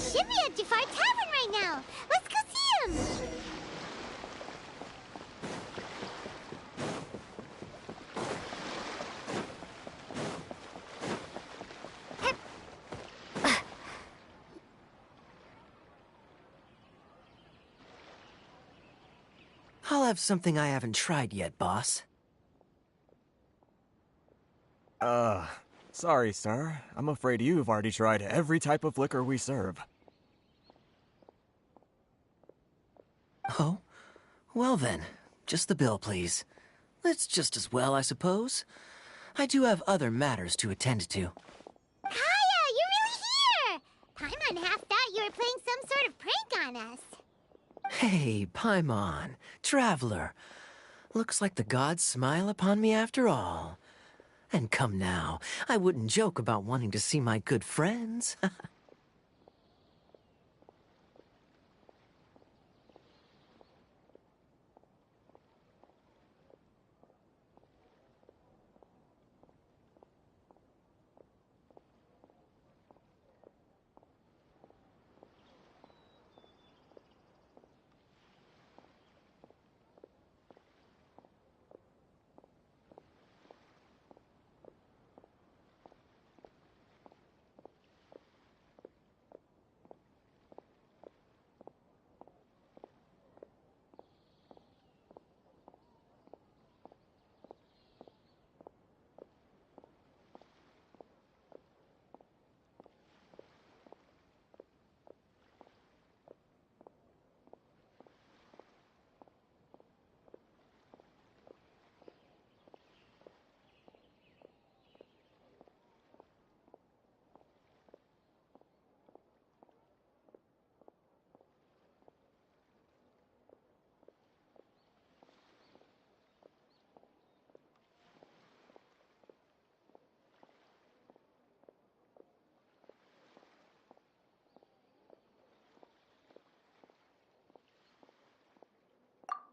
Shimmy at Jafar Tavern right now. Let's go see him. I'll have something I haven't tried yet, boss. Sorry, sir. I'm afraid you've already tried every type of liquor we serve. Oh? Well then, just the bill, please. It's just as well, I suppose. I do have other matters to attend to. Kaya, you're really here! Paimon half thought you were playing some sort of prank on us. Hey, Paimon, traveler. Looks like the gods smile upon me after all. And come now, I wouldn't joke about wanting to see my good friends.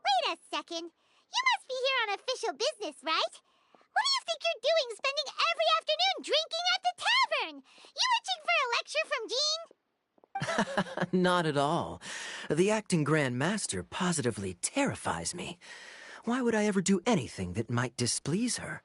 Wait a second. You must be here on official business, right? What do you think you're doing spending every afternoon drinking at the tavern? You itching for a lecture from Jean? Not at all. The acting Grand Master positively terrifies me. Why would I ever do anything that might displease her?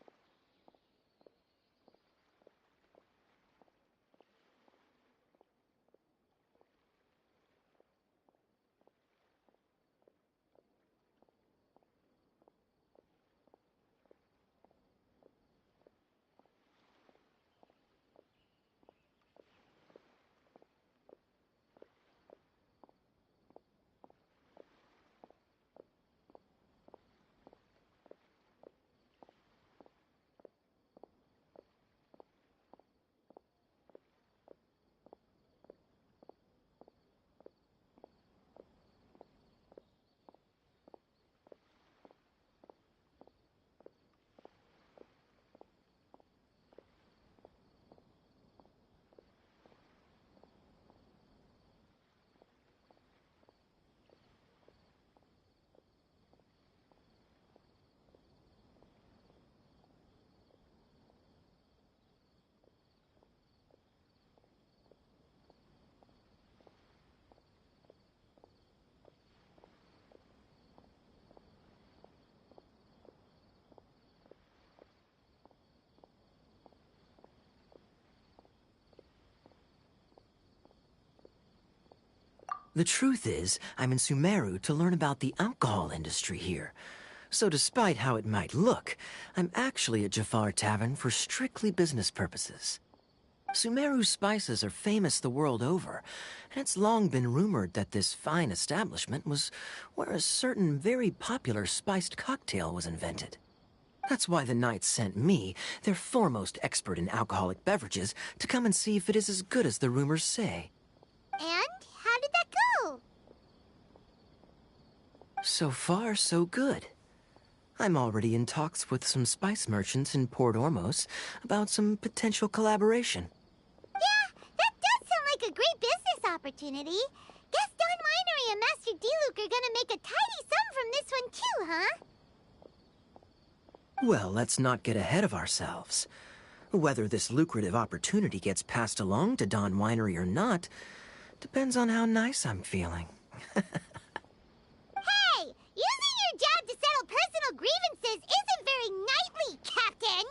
The truth is, I'm in Sumeru to learn about the alcohol industry here. So despite how it might look, I'm actually at Jafar Tavern for strictly business purposes. Sumeru spices are famous the world over, and it's long been rumored that this fine establishment was where a certain very popular spiced cocktail was invented. That's why the Knights sent me, their foremost expert in alcoholic beverages, to come and see if it is as good as the rumors say. And how did that go? So far, so good. I'm already in talks with some spice merchants in Port Ormos about some potential collaboration. Yeah, that does sound like a great business opportunity. Guess Don Winery and Master D-Luke are gonna make a tidy sum from this one too, huh? Well, let's not get ahead of ourselves. Whether this lucrative opportunity gets passed along to Don Winery or not depends on how nice I'm feeling. Hey! Using your job to settle personal grievances isn't very knightly, Captain!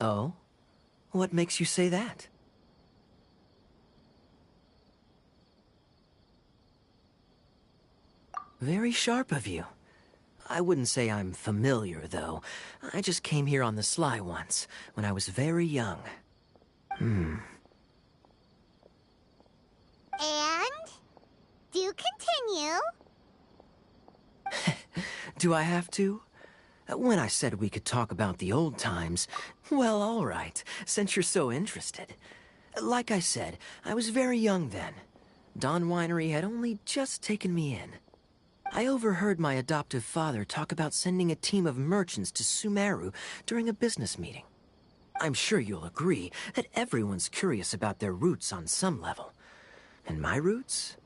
Oh? What makes you say that? Very sharp of you. I wouldn't say I'm familiar, though. I just came here on the sly once, when I was very young. And? Do continue. Do I have to? When I said we could talk about the old times, well, all right, since you're so interested. Like I said, I was very young then. Dawn Winery had only just taken me in. I overheard my adoptive father talk about sending a team of merchants to Sumeru during a business meeting. I'm sure you'll agree that everyone's curious about their roots on some level. And my roots?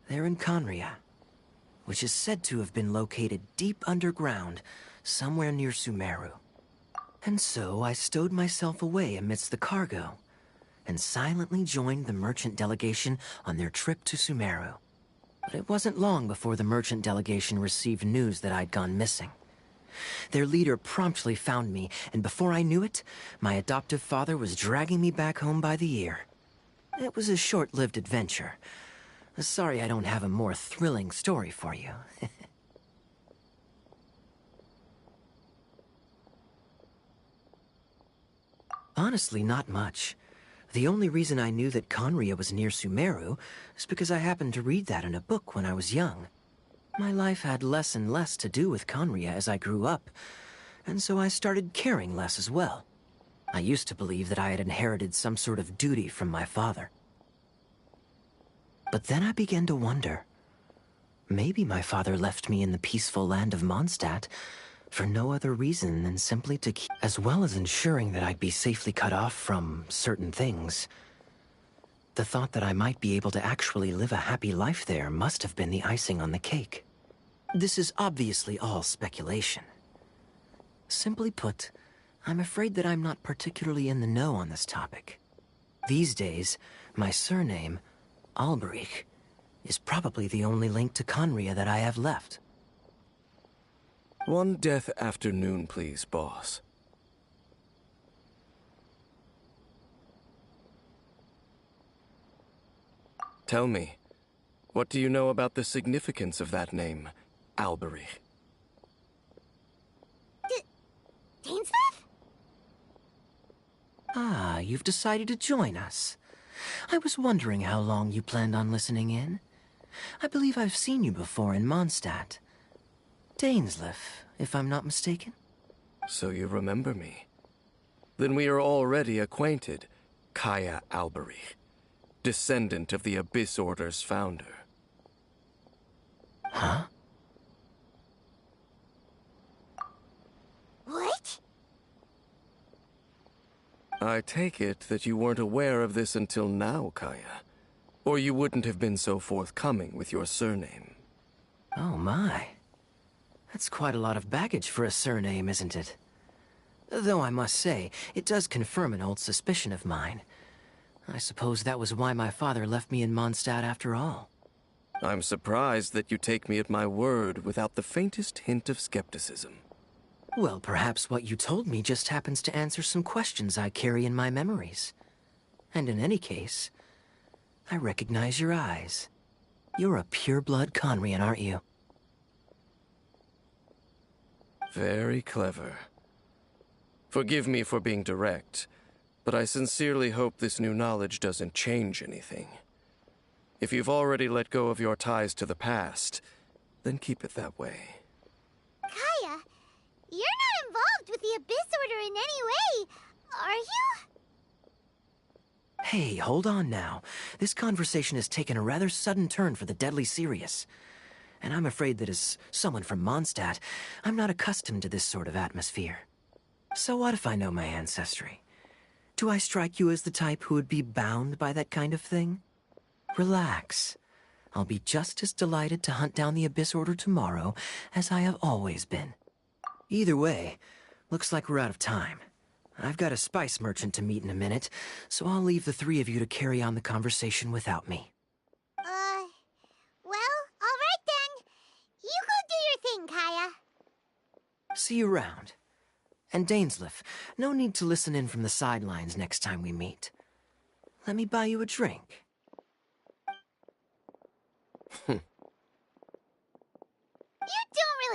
They're in Conria, which is said to have been located deep underground, somewhere near Sumeru. And so I stowed myself away amidst the cargo, and silently joined the merchant delegation on their trip to Sumeru. But it wasn't long before the merchant delegation received news that I'd gone missing. Their leader promptly found me, and before I knew it, my adoptive father was dragging me back home by the ear. It was a short-lived adventure. Sorry I don't have a more thrilling story for you. Honestly, not much. The only reason I knew that Conria was near Sumeru is because I happened to read that in a book when I was young. My life had less and less to do with Conria as I grew up, and so I started caring less as well. I used to believe that I had inherited some sort of duty from my father. But then I began to wonder. Maybe my father left me in the peaceful land of Mondstadt for no other reason than simply to keep, as well as ensuring that I'd be safely cut off from certain things. The thought that I might be able to actually live a happy life there must have been the icing on the cake. This is obviously all speculation. Simply put, I'm afraid that I'm not particularly in the know on this topic. These days, my surname, Alberich, is probably the only link to Conria that I have left. One death afternoon, please, boss. Tell me, what do you know about the significance of that name, Alberich? Dainsmith? Ah, you've decided to join us. I was wondering how long you planned on listening in. I believe I've seen you before in Mondstadt. Dainsleif, if I'm not mistaken. So you remember me. Then we are already acquainted, Kaya Alberich, descendant of the Abyss Order's founder. Huh? What? I take it that you weren't aware of this until now, Kaya. Or you wouldn't have been so forthcoming with your surname. Oh my. That's quite a lot of baggage for a surname, isn't it? Though I must say, it does confirm an old suspicion of mine. I suppose that was why my father left me in Mondstadt after all. I'm surprised that you take me at my word without the faintest hint of skepticism. Well, perhaps what you told me just happens to answer some questions I carry in my memories. And in any case, I recognize your eyes. You're a pure-blood Conrian, aren't you? Very clever. Forgive me for being direct, but I sincerely hope this new knowledge doesn't change anything. If you've already let go of your ties to the past, then keep it that way. Kaya, you're not involved with the Abyss Order in any way, are you? Hey, hold on now. This conversation has taken a rather sudden turn for the deadly serious. And I'm afraid that as someone from Mondstadt, I'm not accustomed to this sort of atmosphere. So what if I know my ancestry? Do I strike you as the type who would be bound by that kind of thing? Relax. I'll be just as delighted to hunt down the Abyss Order tomorrow as I have always been. Either way, looks like we're out of time. I've got a spice merchant to meet in a minute, so I'll leave the three of you to carry on the conversation without me. Well, alright then. You go do your thing, Kaya. See you around. And Dainsleif, no need to listen in from the sidelines next time we meet. Let me buy you a drink.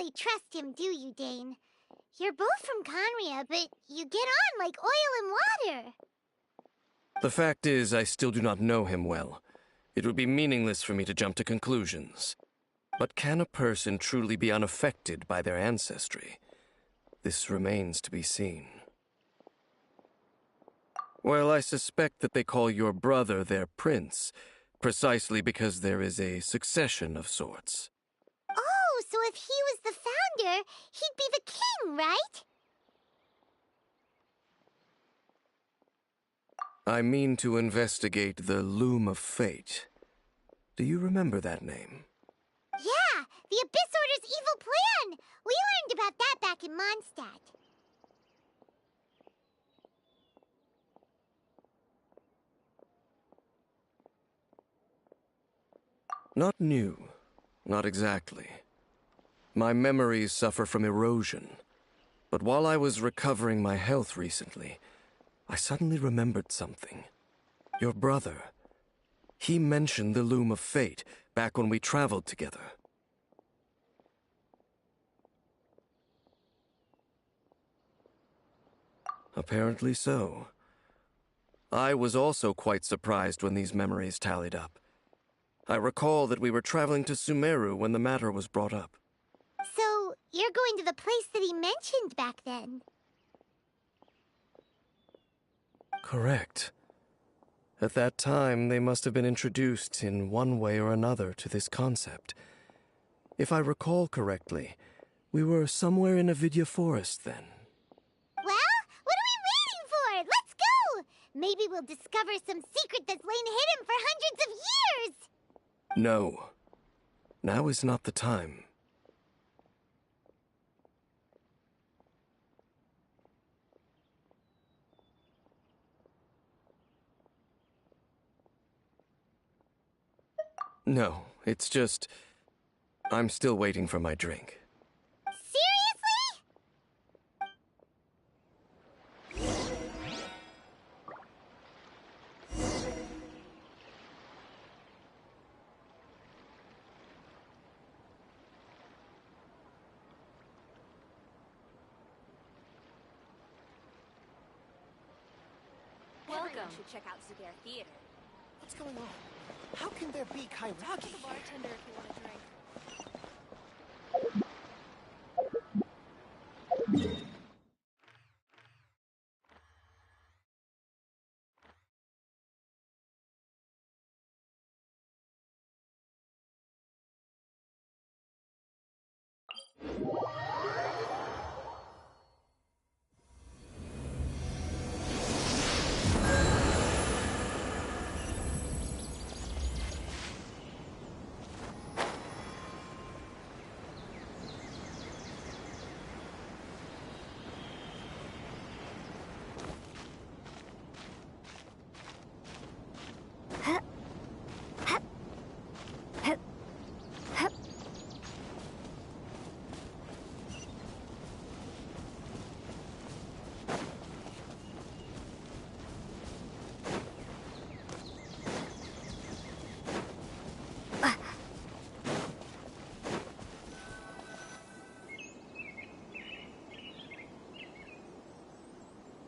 really trust him, do you, Dane? You're both from Conria, but you get on like oil and water. The fact is, I still do not know him well. It would be meaningless for me to jump to conclusions. But can a person truly be unaffected by their ancestry? This remains to be seen. Well, I suspect that they call your brother their prince, precisely because there is a succession of sorts. Oh, so if he was the founder, he'd be the king, right? I mean to investigate the Loom of Fate. Do you remember that name? Yeah, the Abyss Order's evil plan! We learned about that back in Mondstadt. Not new. Not exactly. My memories suffer from erosion. But while I was recovering my health recently, I suddenly remembered something. Your brother. He mentioned the Loom of Fate back when we traveled together. Apparently so. I was also quite surprised when these memories tallied up. I recall that we were traveling to Sumeru when the matter was brought up. So, you're going to the place that he mentioned back then? Correct. At that time, they must have been introduced in one way or another to this concept. If I recall correctly, we were somewhere in Avidya Forest then. Well, what are we waiting for? Let's go! Maybe we'll discover some secret that's lain hidden for hundreds of years! No. Now is not the time. No, it's just... I'm still waiting for my drink. Seriously? Welcome. Should check out Zugair Theater. What's going on? How can there be Kairagi The bartender if you want a drink.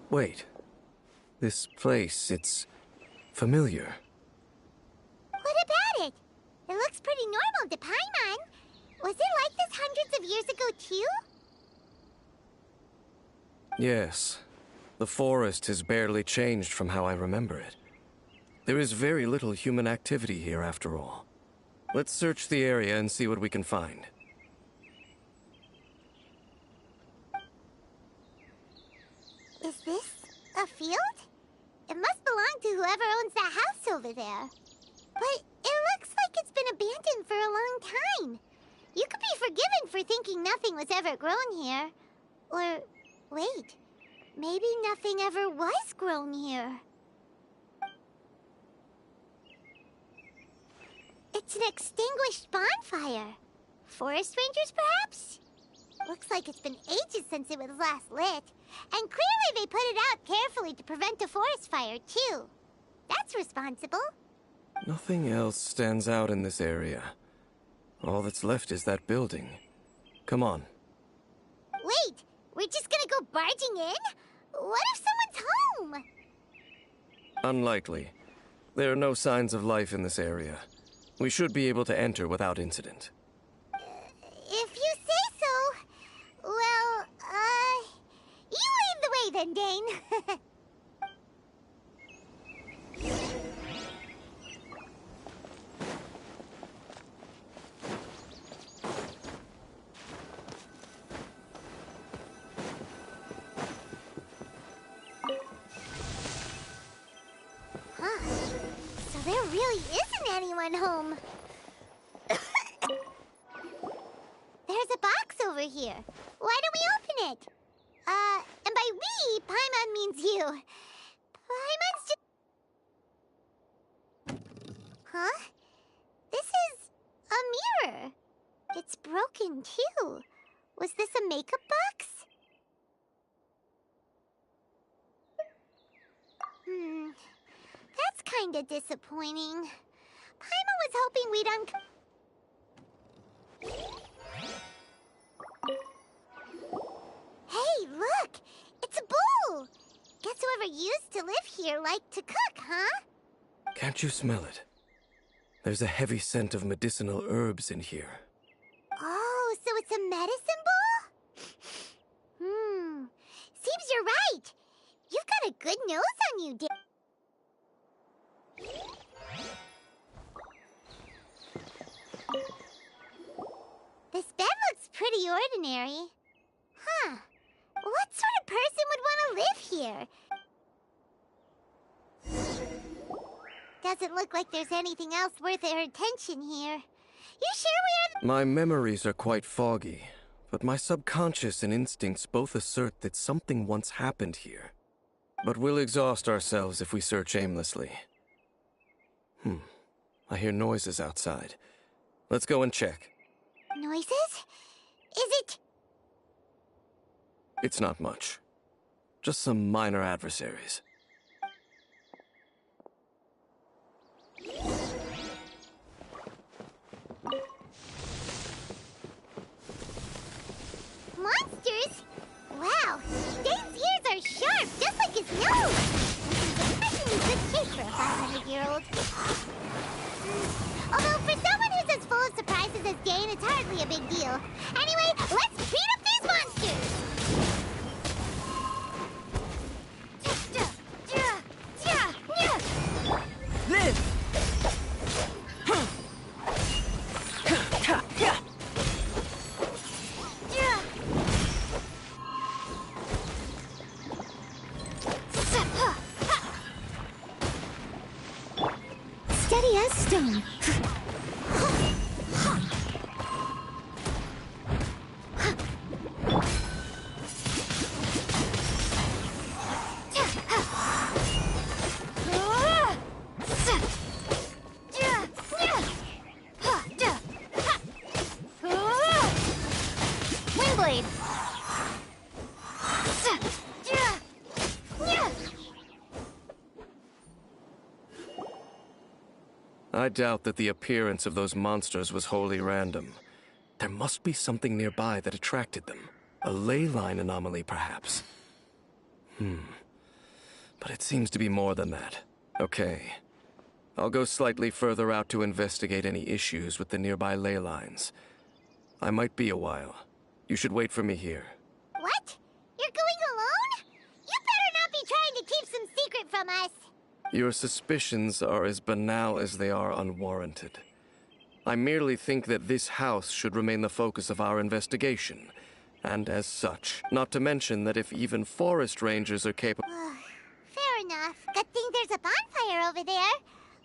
Wait. This place, it's familiar. What about it? It looks pretty normal to Paimon. Was it like this hundreds of years ago, too? Yes. The forest has barely changed from how I remember it. There is very little human activity here, after all. Let's search the area and see what we can find. Is this a field? It must belong to whoever owns that house over there. But it looks like it's been abandoned for a long time. You could be forgiven for thinking nothing was ever grown here. Or, wait, maybe nothing ever was grown here. It's an extinguished bonfire. Forest rangers, perhaps? Looks like it's been ages since it was last lit. And clearly they put it out carefully to prevent a forest fire, too. That's responsible. Nothing else stands out in this area. All that's left is that building. Come on. Wait, we're just gonna go barging in? What if someone's home? Unlikely. There are no signs of life in this area. We should be able to enter without incident. If you say so. Well, you lead the way then, Dane. Huh. So there really isn't anyone home. There's a box over here. Why don't we open it? And by we, Paimon means you. Paimon's just... Huh? This is a mirror. It's broken, too. Was this a makeup box? That's kinda disappointing. Paimon was hoping we'd Hey, look! It's a bowl! Guess whoever used to live here liked to cook, huh? Can't you smell it? There's a heavy scent of medicinal herbs in here. Oh, so it's a medicine bowl? Seems you're right. You've got a good nose on you, Dick. This bed looks pretty ordinary. Huh. What sort of person would want to live here? Doesn't look like there's anything else worth our attention here. You sure we're... My memories are quite foggy, but my subconscious and instincts both assert that something once happened here. But we'll exhaust ourselves if we search aimlessly. I hear noises outside. Let's go and check. Noises? Is it... It's not much. Just some minor adversaries. Monsters? Wow, Dane's ears are sharp, just like his nose! This is in good shape for a 500-year-old. Although for someone who's as full of surprises as Dane, it's hardly a big deal. Anyway, let's beat up these monsters! Live! Steady as stone. Windblade. I doubt that the appearance of those monsters was wholly random. There must be something nearby that attracted them. A ley line anomaly, perhaps. But it seems to be more than that. Okay. I'll go slightly further out to investigate any issues with the nearby ley lines. I might be a while. You should wait for me here. What? You're going alone? You better not be trying to keep some secret from us. Your suspicions are as banal as they are unwarranted. I merely think that this house should remain the focus of our investigation, and as such. Not to mention that if even forest rangers are capable... Fair enough. Good thing there's a bonfire over there.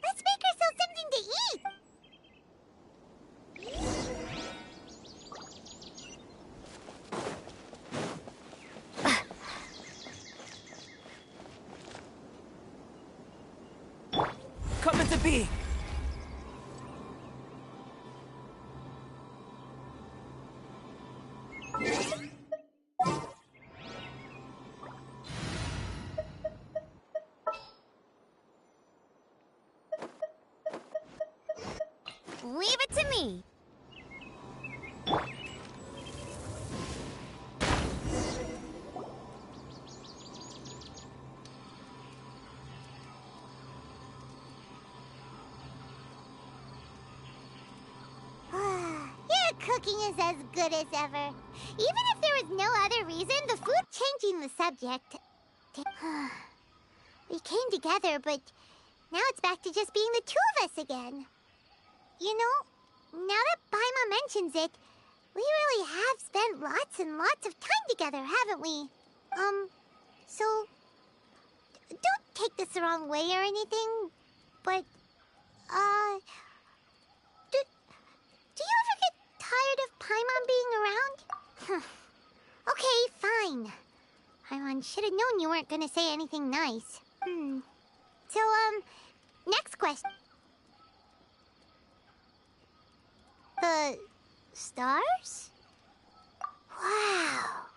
Let's make ourselves something to eat. Coming to be! Leave it to me. cooking is as good as ever. Even if there was no other reason, the food changing the subject. We came together, but now it's back to just being the two of us again. You know, now that Paimon mentions it, we really have spent lots and lots of time together, haven't we? So, don't take this the wrong way or anything, but, do you ever get tired of Paimon being around? Okay, fine. Paimon should have known you weren't gonna say anything nice. So, next question. The stars? Wow.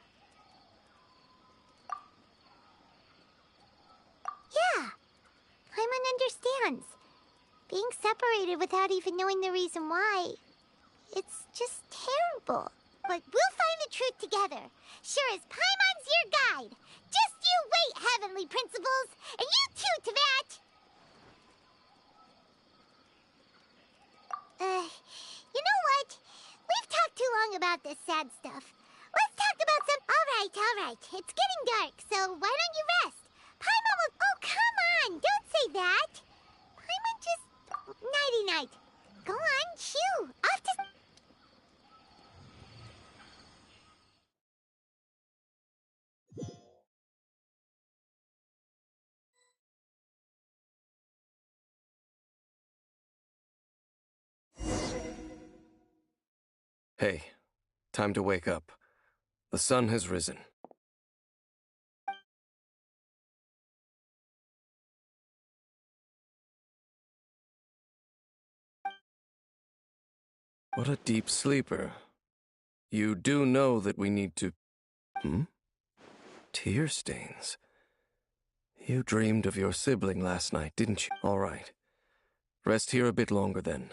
Yeah, Paimon understands. Being separated without even knowing the reason why, it's just terrible. But we'll find the truth together. Sure as Paimon's your guide. Just you wait, Heavenly Principles. And you too, Teyvat. You know what? We've talked too long about this sad stuff. Let's talk about some... All right. It's getting dark, so why don't you rest? Paimon will... Oh, come on! Don't say that! Paimon just... Nighty-night. Go on, chew. Off to... Hey, time to wake up. The sun has risen. What a deep sleeper. You do know that we need to... Tear stains. You dreamed of your sibling last night, didn't you? All right. Rest here a bit longer then.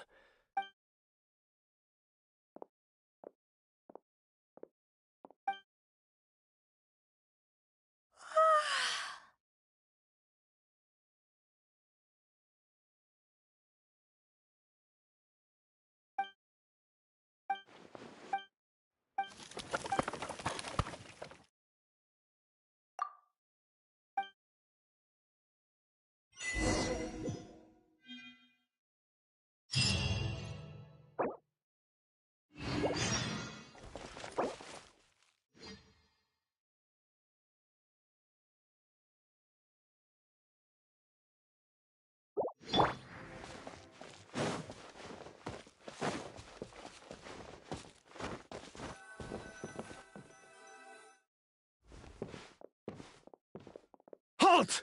Halt!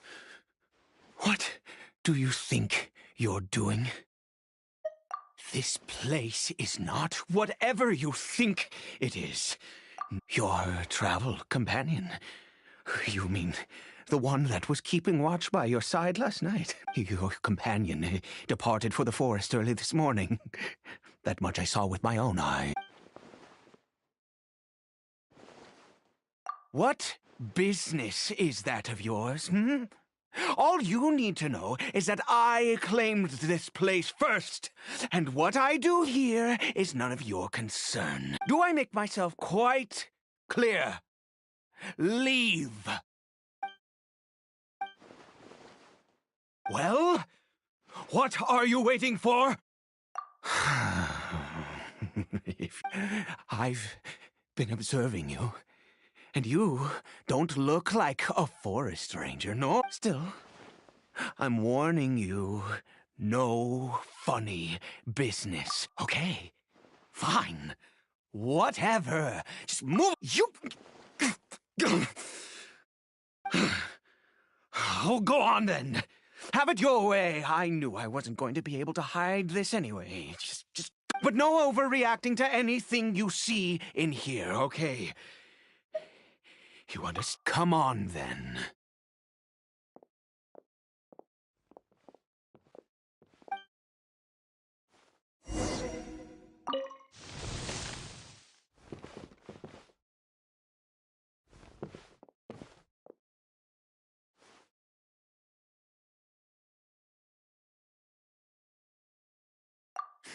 What do you think you're doing? This place is not whatever you think it is. Your travel companion. You mean the one that was keeping watch by your side last night? Your companion departed for the forest early this morning. That much I saw with my own eye. What business is that of yours, All you need to know is that I claimed this place first, and what I do here is none of your concern. Do I make myself quite clear? Leave. Well, what are you waiting for? I've been observing you. And you don't look like a forest ranger, no? Still, I'm warning you, no funny business, okay? Fine. Whatever. Just move. You... Oh, go on then. Have it your way. I knew I wasn't going to be able to hide this anyway. Just... But no overreacting to anything you see in here, okay? You understand? Come on, then.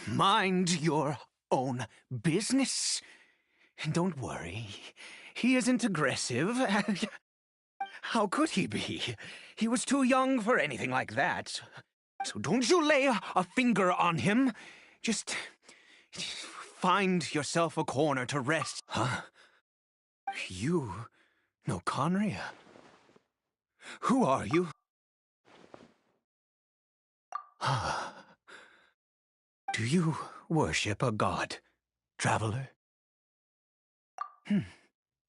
Mind your own business. And don't worry, he isn't aggressive. How could he be? He was too young for anything like that. So don't you lay a finger on him. Just find yourself a corner to rest. Huh? You know Conria? Who are you? Do you worship a god, traveler?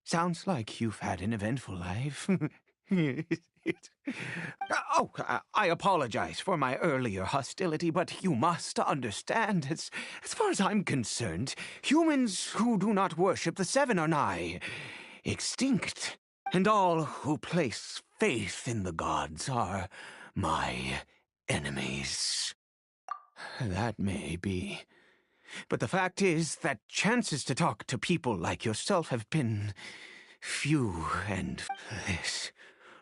Sounds like you've had an eventful life. Oh, I apologize for my earlier hostility, but you must understand, as far as I'm concerned, humans who do not worship the Seven are nigh extinct, and all who place faith in the gods are my enemies. That may be. But the fact is that chances to talk to people like yourself have been few, and this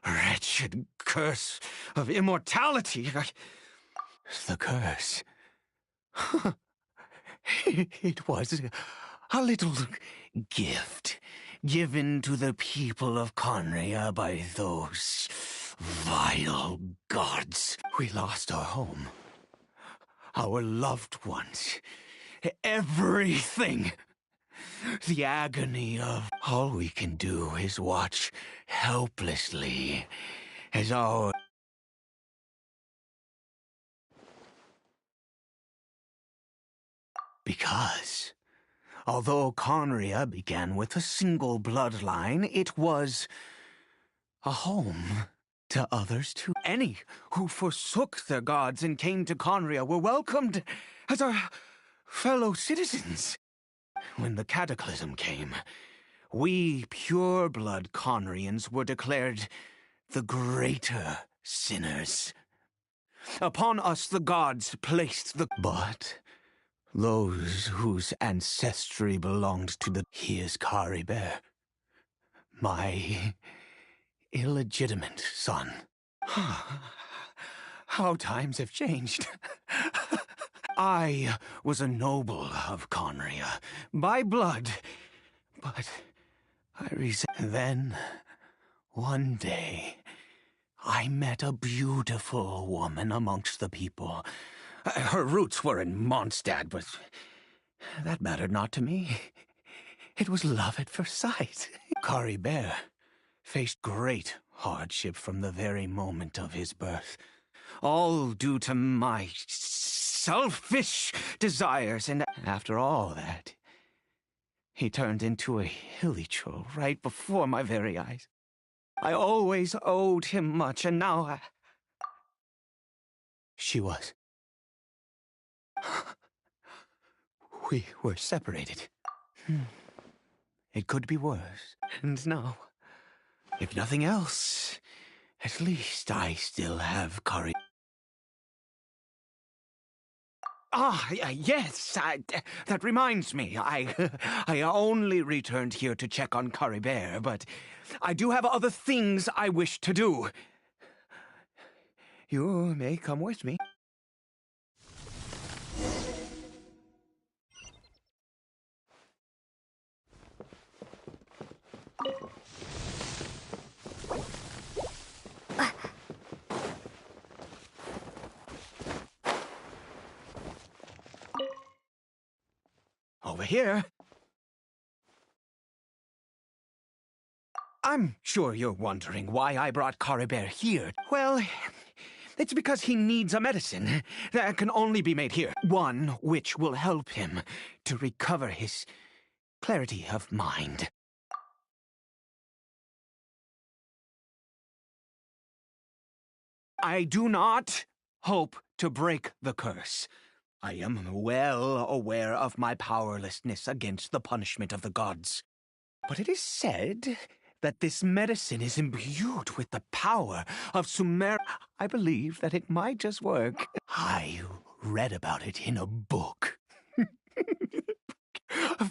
wretched curse of immortality. The curse. It was a little gift given to the people of Conria by those vile gods. We lost our home, our loved ones, everything. The agony of all we can do is watch helplessly as our... Because, although Conria began with a single bloodline, it was a home to others too. Any who forsook their gods and came to Conria were welcomed as our fellow citizens. When the cataclysm came, we pure-blood Conrians were declared the greater sinners. Upon us the gods placed the... But those whose ancestry belonged to the... He is Caribert, my illegitimate son. How times have changed. I was a noble of Conria, by blood, but I Then, one day, I met a beautiful woman amongst the people. Her roots were in Mondstadt, but that mattered not to me. It was love at first sight. Caribert faced great hardship from the very moment of his birth, all due to my selfish desires, and after all that, he turned into a hilly troll right before my very eyes. I always owed him much, and now she was. We were separated. It could be worse. And now, if nothing else, at least I still have Kari. Yes, that reminds me. I only returned here to check on Caribert, but I do have other things I wish to do. You may come with me. Over here. I'm sure you're wondering why I brought Caribert here. Well, it's because he needs a medicine that can only be made here. One which will help him to recover his clarity of mind. I do not hope to break the curse. I am well aware of my powerlessness against the punishment of the gods. But it is said that this medicine is imbued with the power of Sumer. I believe that it might just work. I read about it in a book.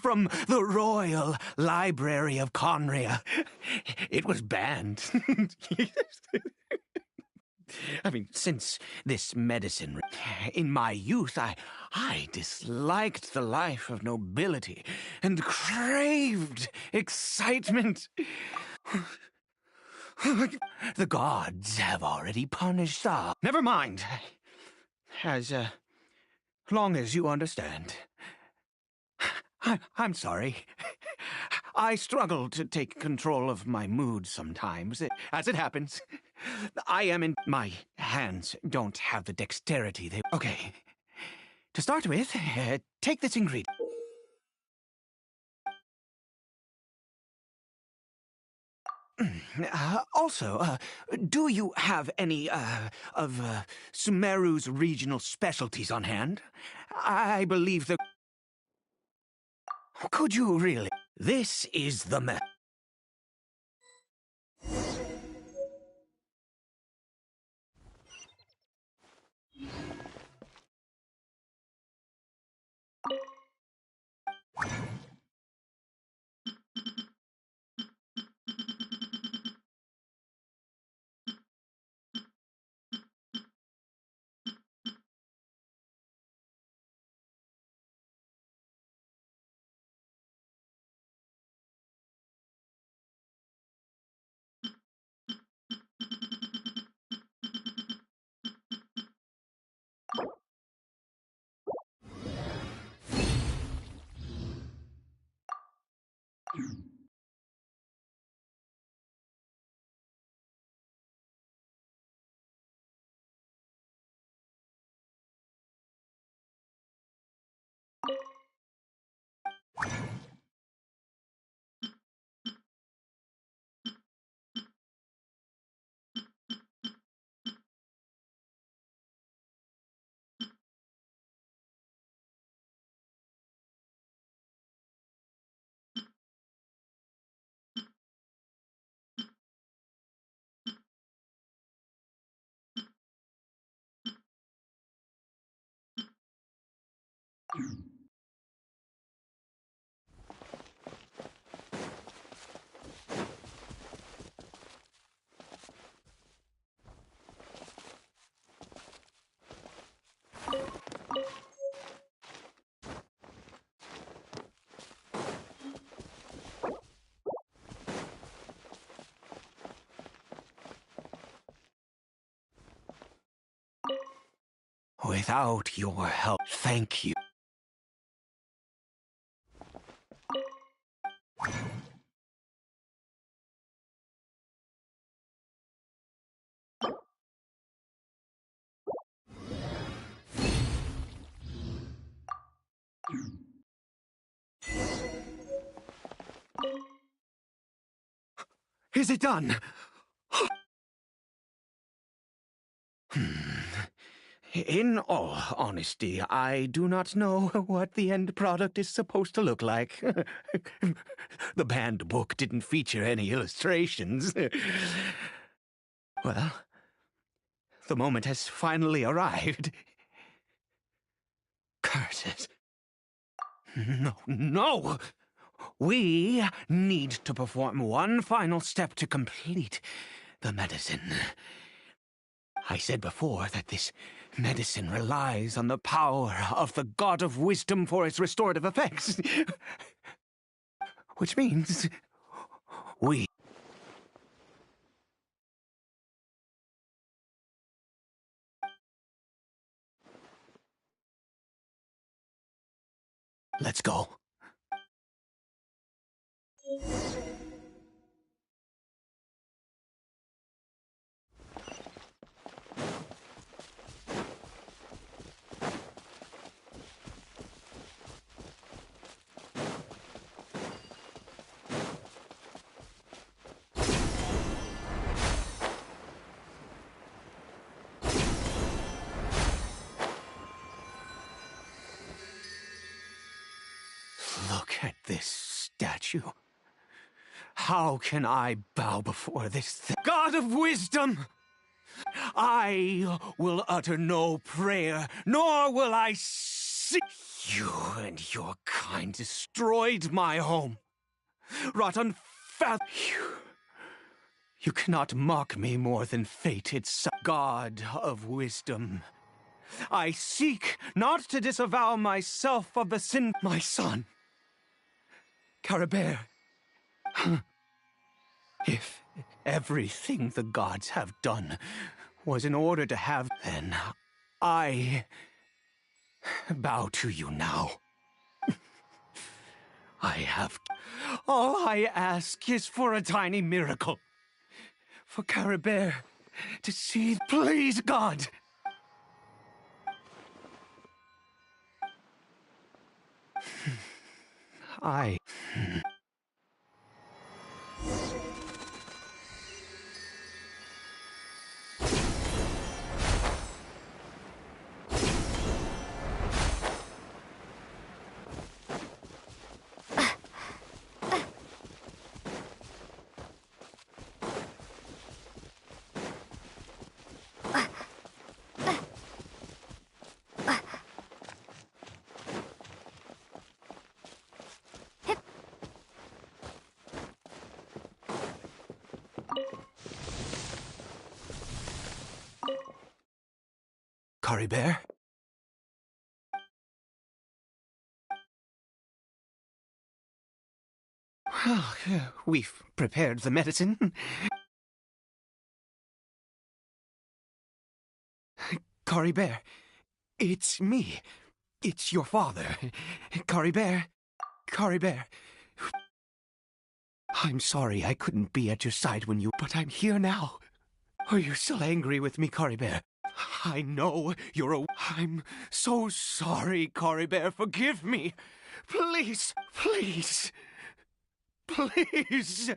From the Royal Library of Conria. It was banned. I mean, since this medicine... In my youth, I disliked the life of nobility and craved excitement. The gods have already punished us. Never mind. As long as you understand. I'm sorry. I struggle to take control of my mood sometimes. As it happens, I am in... My hands don't have the dexterity they... Okay. To start with, take this ingredient. Also, do you have any, of Sumeru's regional specialties on hand? I believe the... Could you really? This is the me... Without your help, thank you. Is it done? In all honesty, I do not know what the end product is supposed to look like. The banned book didn't feature any illustrations. Well, the moment has finally arrived. Curses. No, no! We need to perform one final step to complete the medicine. I said before that this medicine relies on the power of the God of Wisdom for its restorative effects. Which means we... Let's go. Look at this statue. How can I bow before this God of Wisdom? I will utter no prayer, nor will I seek. You and your kind destroyed my home. Wrought unfathomable. You cannot mock me more than fate itself. God of wisdom, I seek not to disavow myself of the sin. My son, Caribert, if everything the gods have done was in order to have, then I bow to you now. All I ask is for a tiny miracle. For Caribert to see, please, God. I... Caribert? Well, we've prepared the medicine. Caribert, it's me. It's your father. Caribert. Caribert. I'm sorry I couldn't be at your side when you... But I'm here now. Are you still angry with me, Caribert? I know you're a... I'm so sorry, Caribert. Forgive me. Please, please. Please.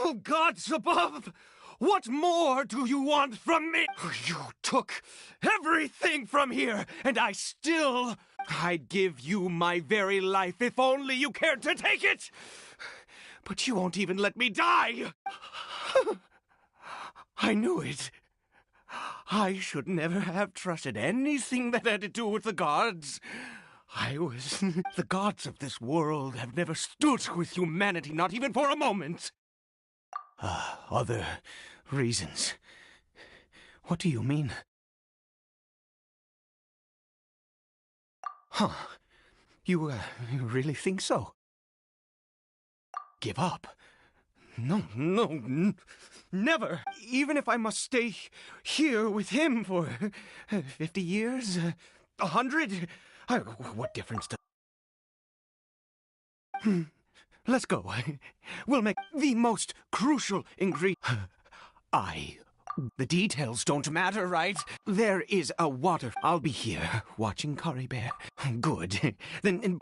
Oh, gods above! What more do you want from me? You took everything from here, and I'd give you my very life if only you cared to take it! But you won't even let me die! I knew it. I should never have trusted anything that had to do with the gods. The gods of this world have never stood with humanity, not even for a moment. Other reasons. What do you mean? Huh. You really think so? Give up? No, never. Even if I must stay here with him for 50 years, 100, what difference does... Let's go. We'll make the most crucial ingredient. The details don't matter, right? There is a water. I'll be here watching Caribert. Good. Then...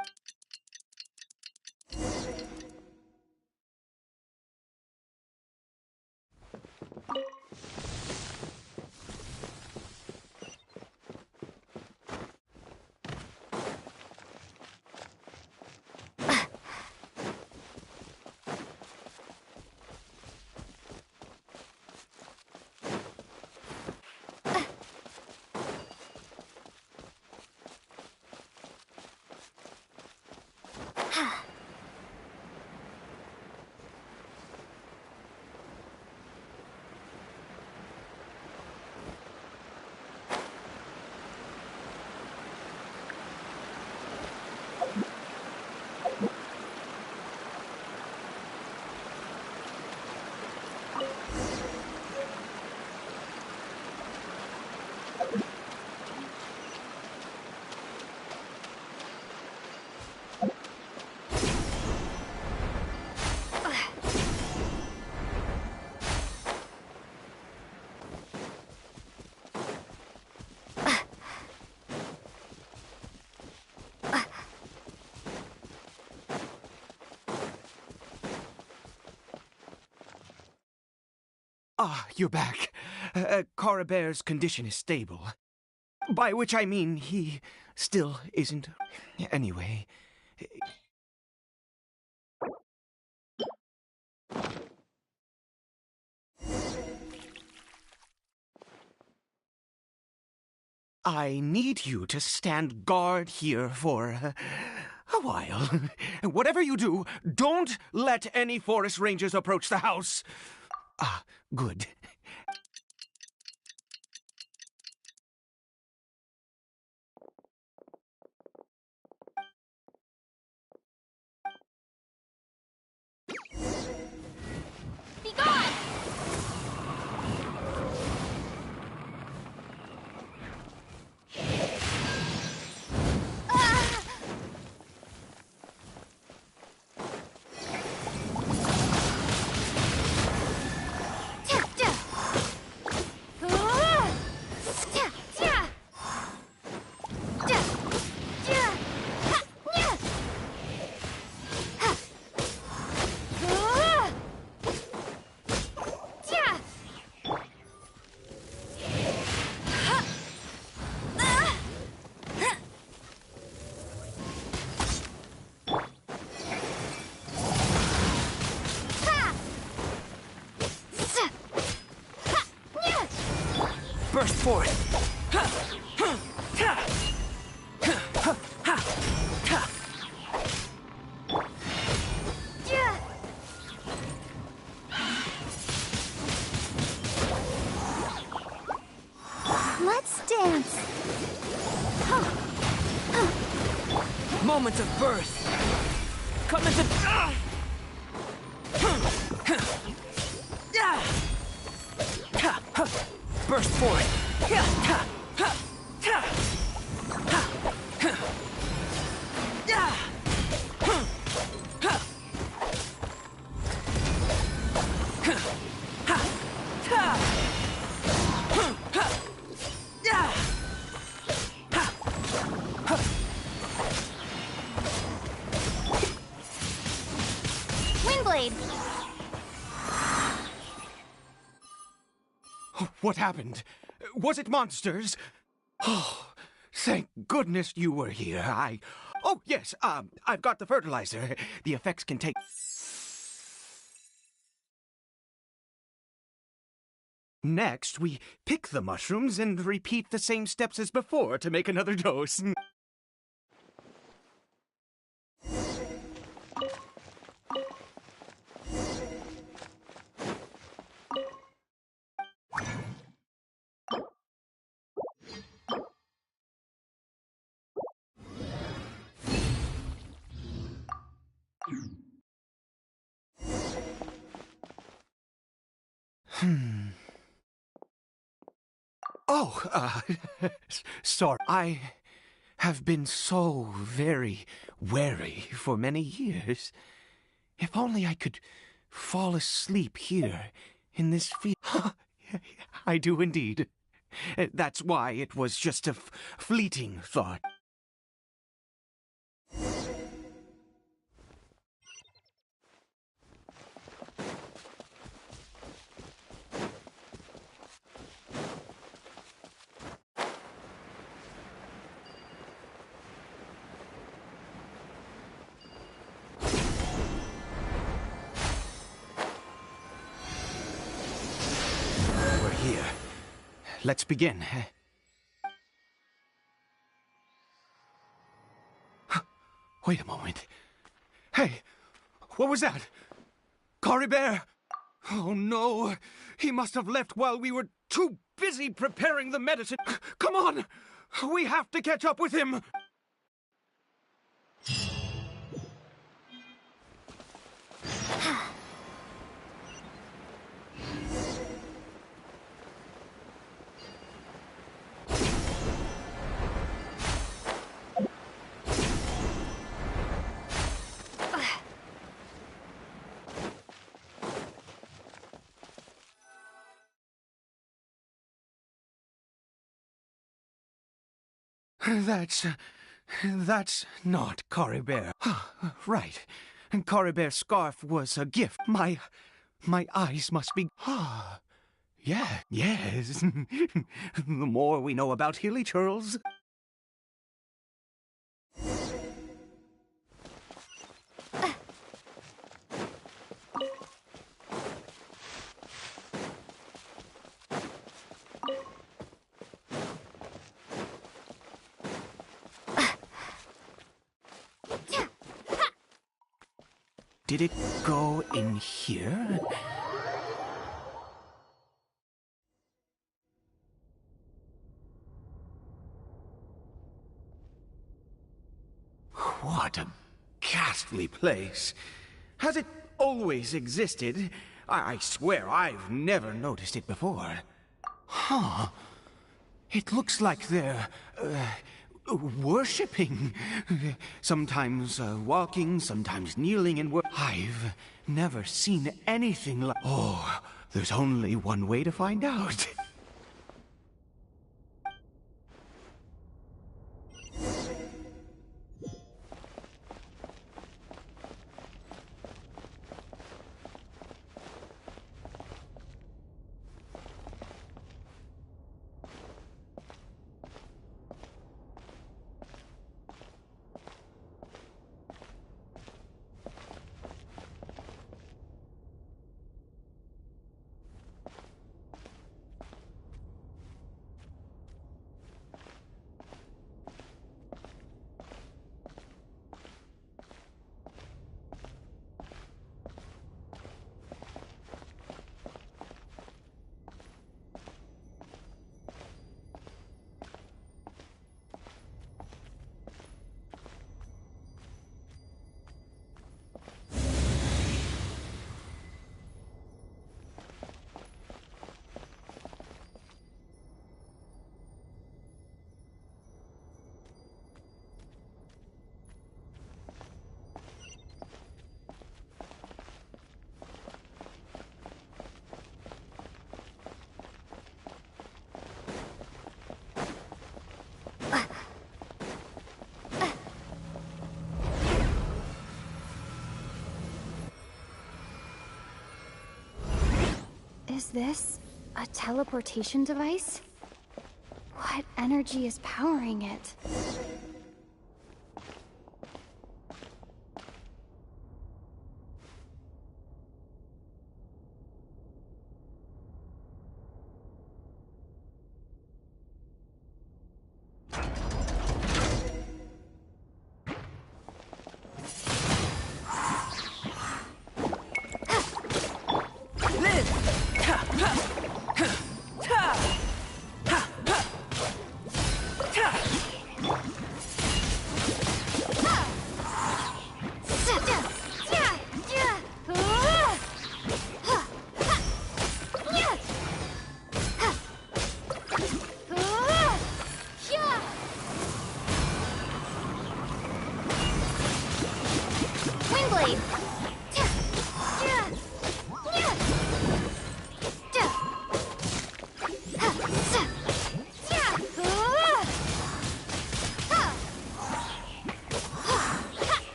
You're back. Coribert's condition is stable. By which I mean he still isn't... Anyway... I need you to stand guard here for a while. Whatever you do, don't let any forest rangers approach the house. Ah, good. Be gone! Burst forth! Let's dance. Moment of birth! Come into... Burst forth! Windblade. What happened? Was it monsters? Oh, thank goodness you were here. Oh, yes, I've got the fertilizer. The effects can take... Next, we pick the mushrooms and repeat the same steps as before to make another dose. Oh, sorry. I have been so very wary for many years. If only I could fall asleep here in this field. I do indeed. That's why it was just a fleeting thought. We're here. Let's begin. Wait a moment. Hey, what was that? Cory Bear! Oh no, he must have left while we were too busy preparing the medicine. Come on, we have to catch up with him. That's not Cory Bear. Right. Cory Bear's scarf was a gift. My eyes must be... Yeah, yes. The more we know about Hilly Churls... Did it go in here? What a ghastly place. Has it always existed? I swear I've never noticed it before. Huh. It looks like they're, worshipping. Sometimes walking, sometimes kneeling and I've never seen anything like... Oh, there's only one way to find out. Is this a teleportation device? What energy is powering it?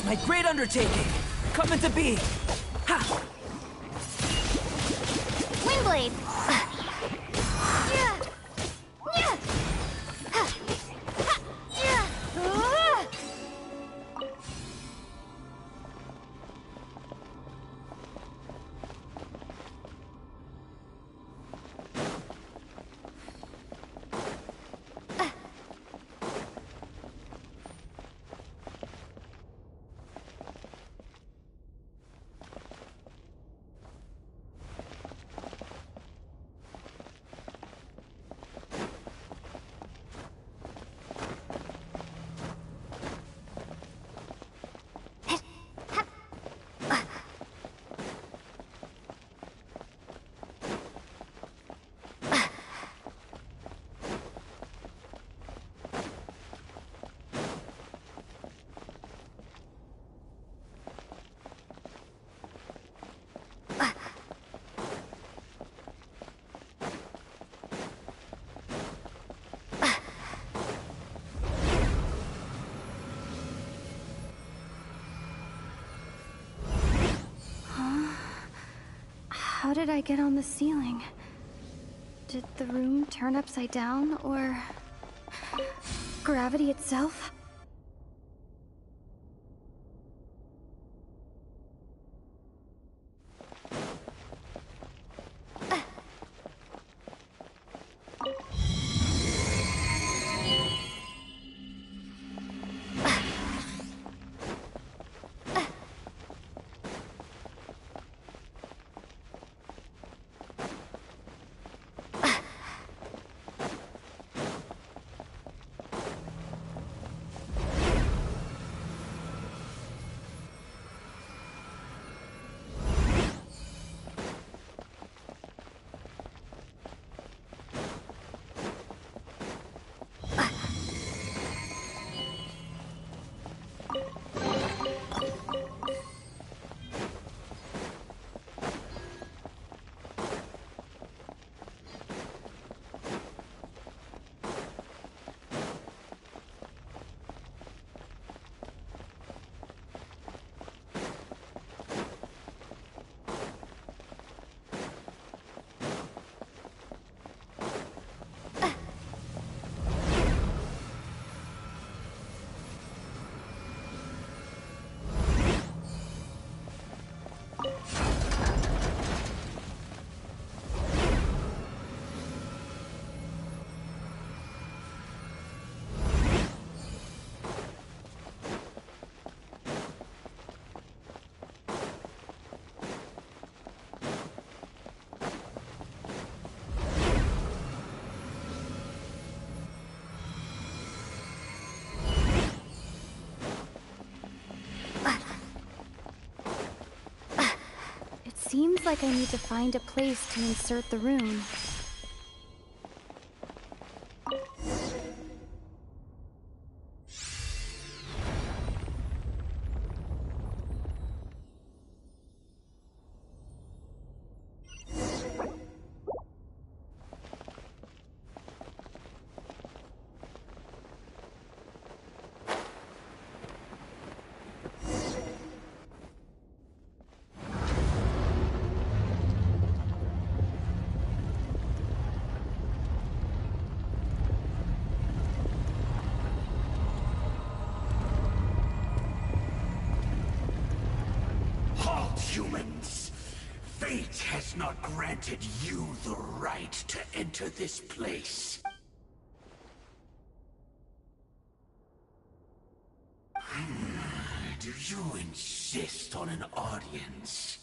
My great undertaking! Coming to be! Ha! Windblade! How did I get on the ceiling? Did the room turn upside down, or gravity itself? Seems like I need to find a place to insert the rune. Humans, fate has not granted you the right to enter this place. Do you insist on an audience?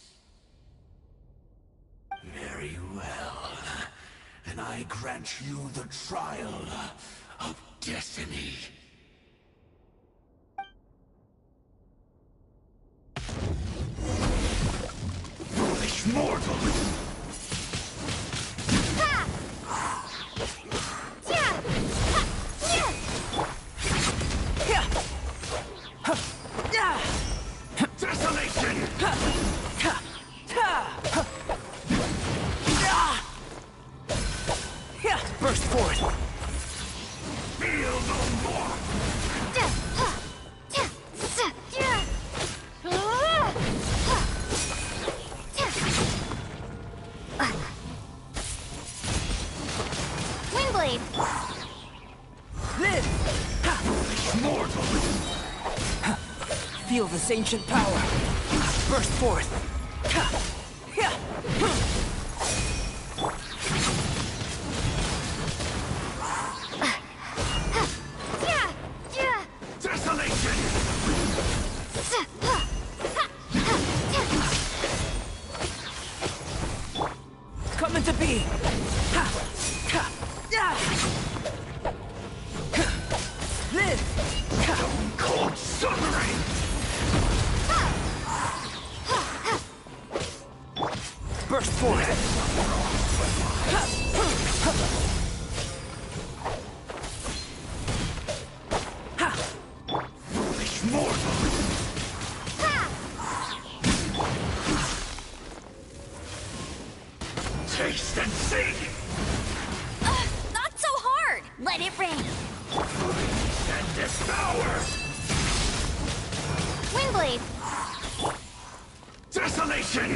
Very well. Then I grant you the trial of destiny. Mortal! Desolation! Burst forth! Feel no more! Feel this ancient power. Burst forth. Desolation! Come into being. Live! Stone cold suffering! Burst forth! Foolish mortal! Taste and see! Not so hard! Let it rain! Freeze and devour! Windblade! Desolation!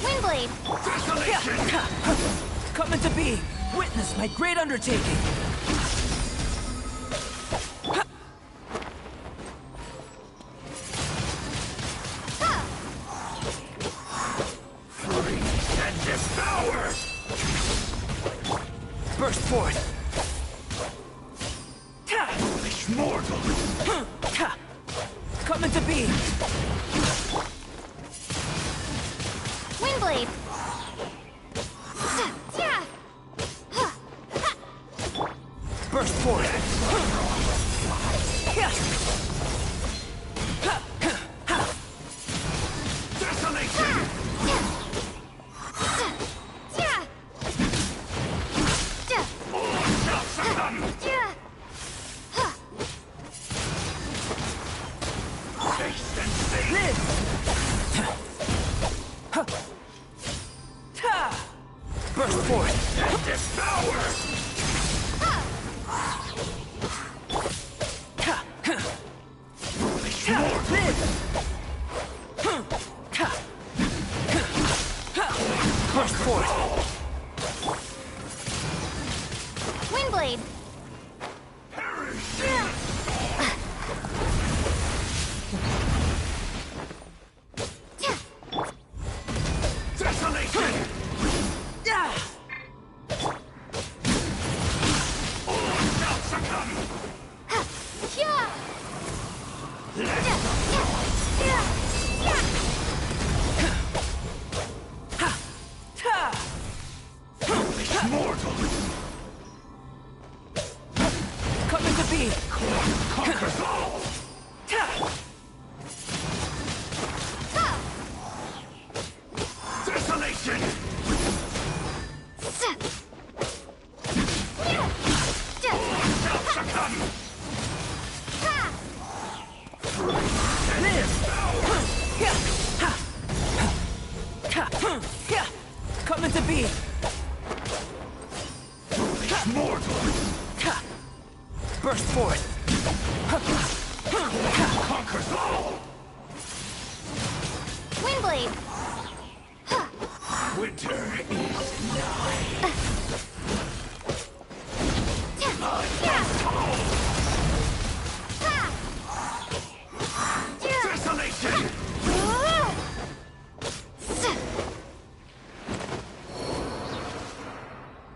Windblade! Coming to be! Witness my great undertaking! Burst forth! Foolish mortal! Coming to be! Windblade! Burst forth! Desolation! All shall succumb! Taste and see! Live! Burst forth! And devour! Foolish mortal! Live! Burst forth! Windblade! Desolation! All shall succumb! Foolish mortal! Coming to be! Conquers all! Desolation! Shall succumb! Coming to be! Foolish mortal! Burst forth! Conquers all! Windblade! Winter is nigh. Desolation!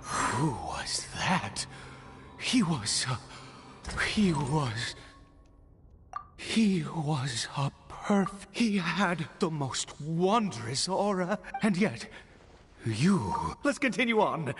Who was that? He was a he had the most wondrous aura, and yet, let's continue on.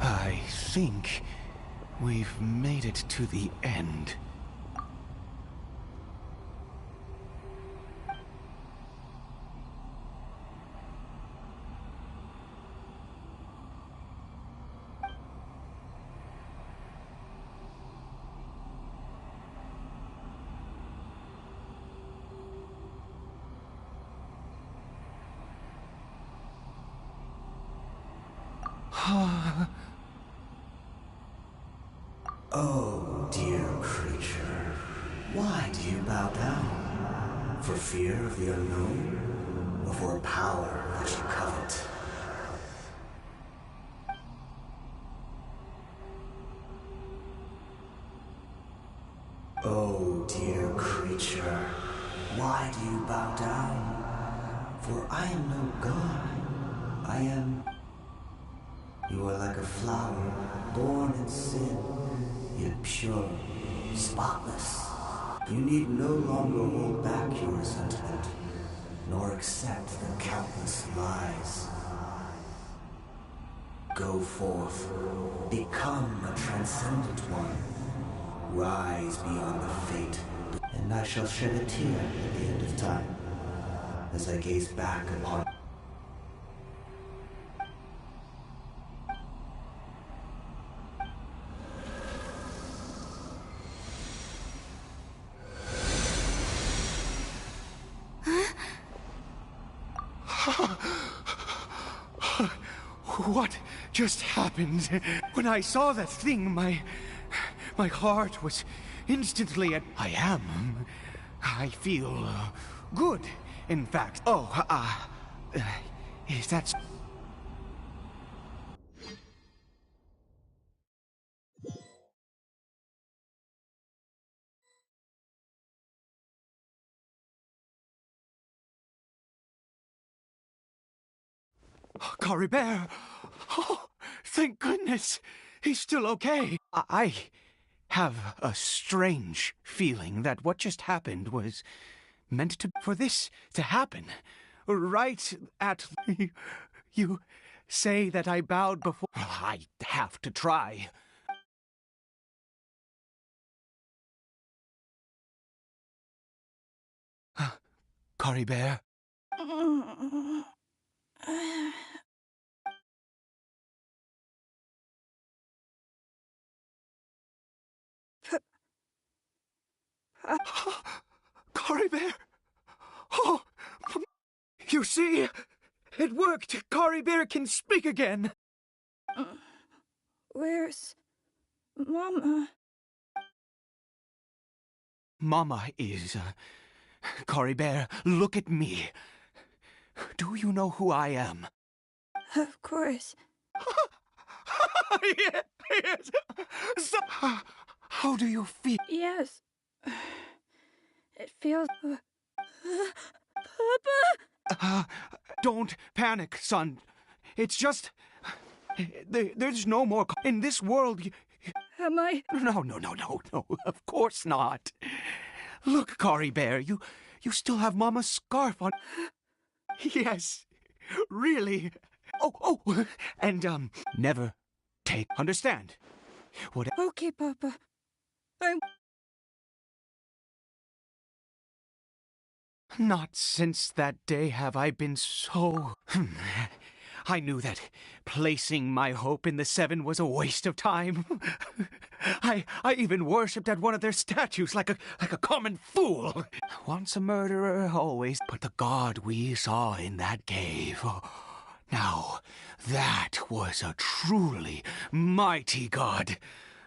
I think we've made it to the end. Oh, dear creature, why do you bow down? For fear of the unknown? Or for a power which you covet? Oh, dear creature, why do you bow down? For I am no god. I am You are like a flower, born in sin, yet pure, spotless. You need no longer hold back your resentment, nor accept the countless lies. Go forth, become a transcendent one. Rise beyond the fate, and I shall shed a tear at the end of time, as I gaze back upon... What just happened? When I saw that thing, my heart was instantly at... I feel good, in fact. Is that... Cory Bear! Oh, thank goodness! He's still okay. I have a strange feeling that what just happened was meant to... For this to happen, right at... You say that I bowed before... I have to try. Cory Bear? Cory Bear! Oh! You see? It worked! Cory Bear can speak again! Where's Mama? Mama is... Cory Bear, look at me. Do you know who I am? Of course. Yes! So, how do you feel? Yes. It feels... Papa! Don't panic, son. It's just... There's no more... In this world... Am I... No. Of course not. Look, Cory Bear, you still have Mama's scarf on. Yes, really. Oh, and, never take... Understand? What... Okay, Papa. I'm... Not since that day have I been so... I knew that placing my hope in the Seven was a waste of time. I even worshipped at one of their statues like a common fool. Once a murderer, always. But the god we saw in that cave... Now, that was a truly mighty god.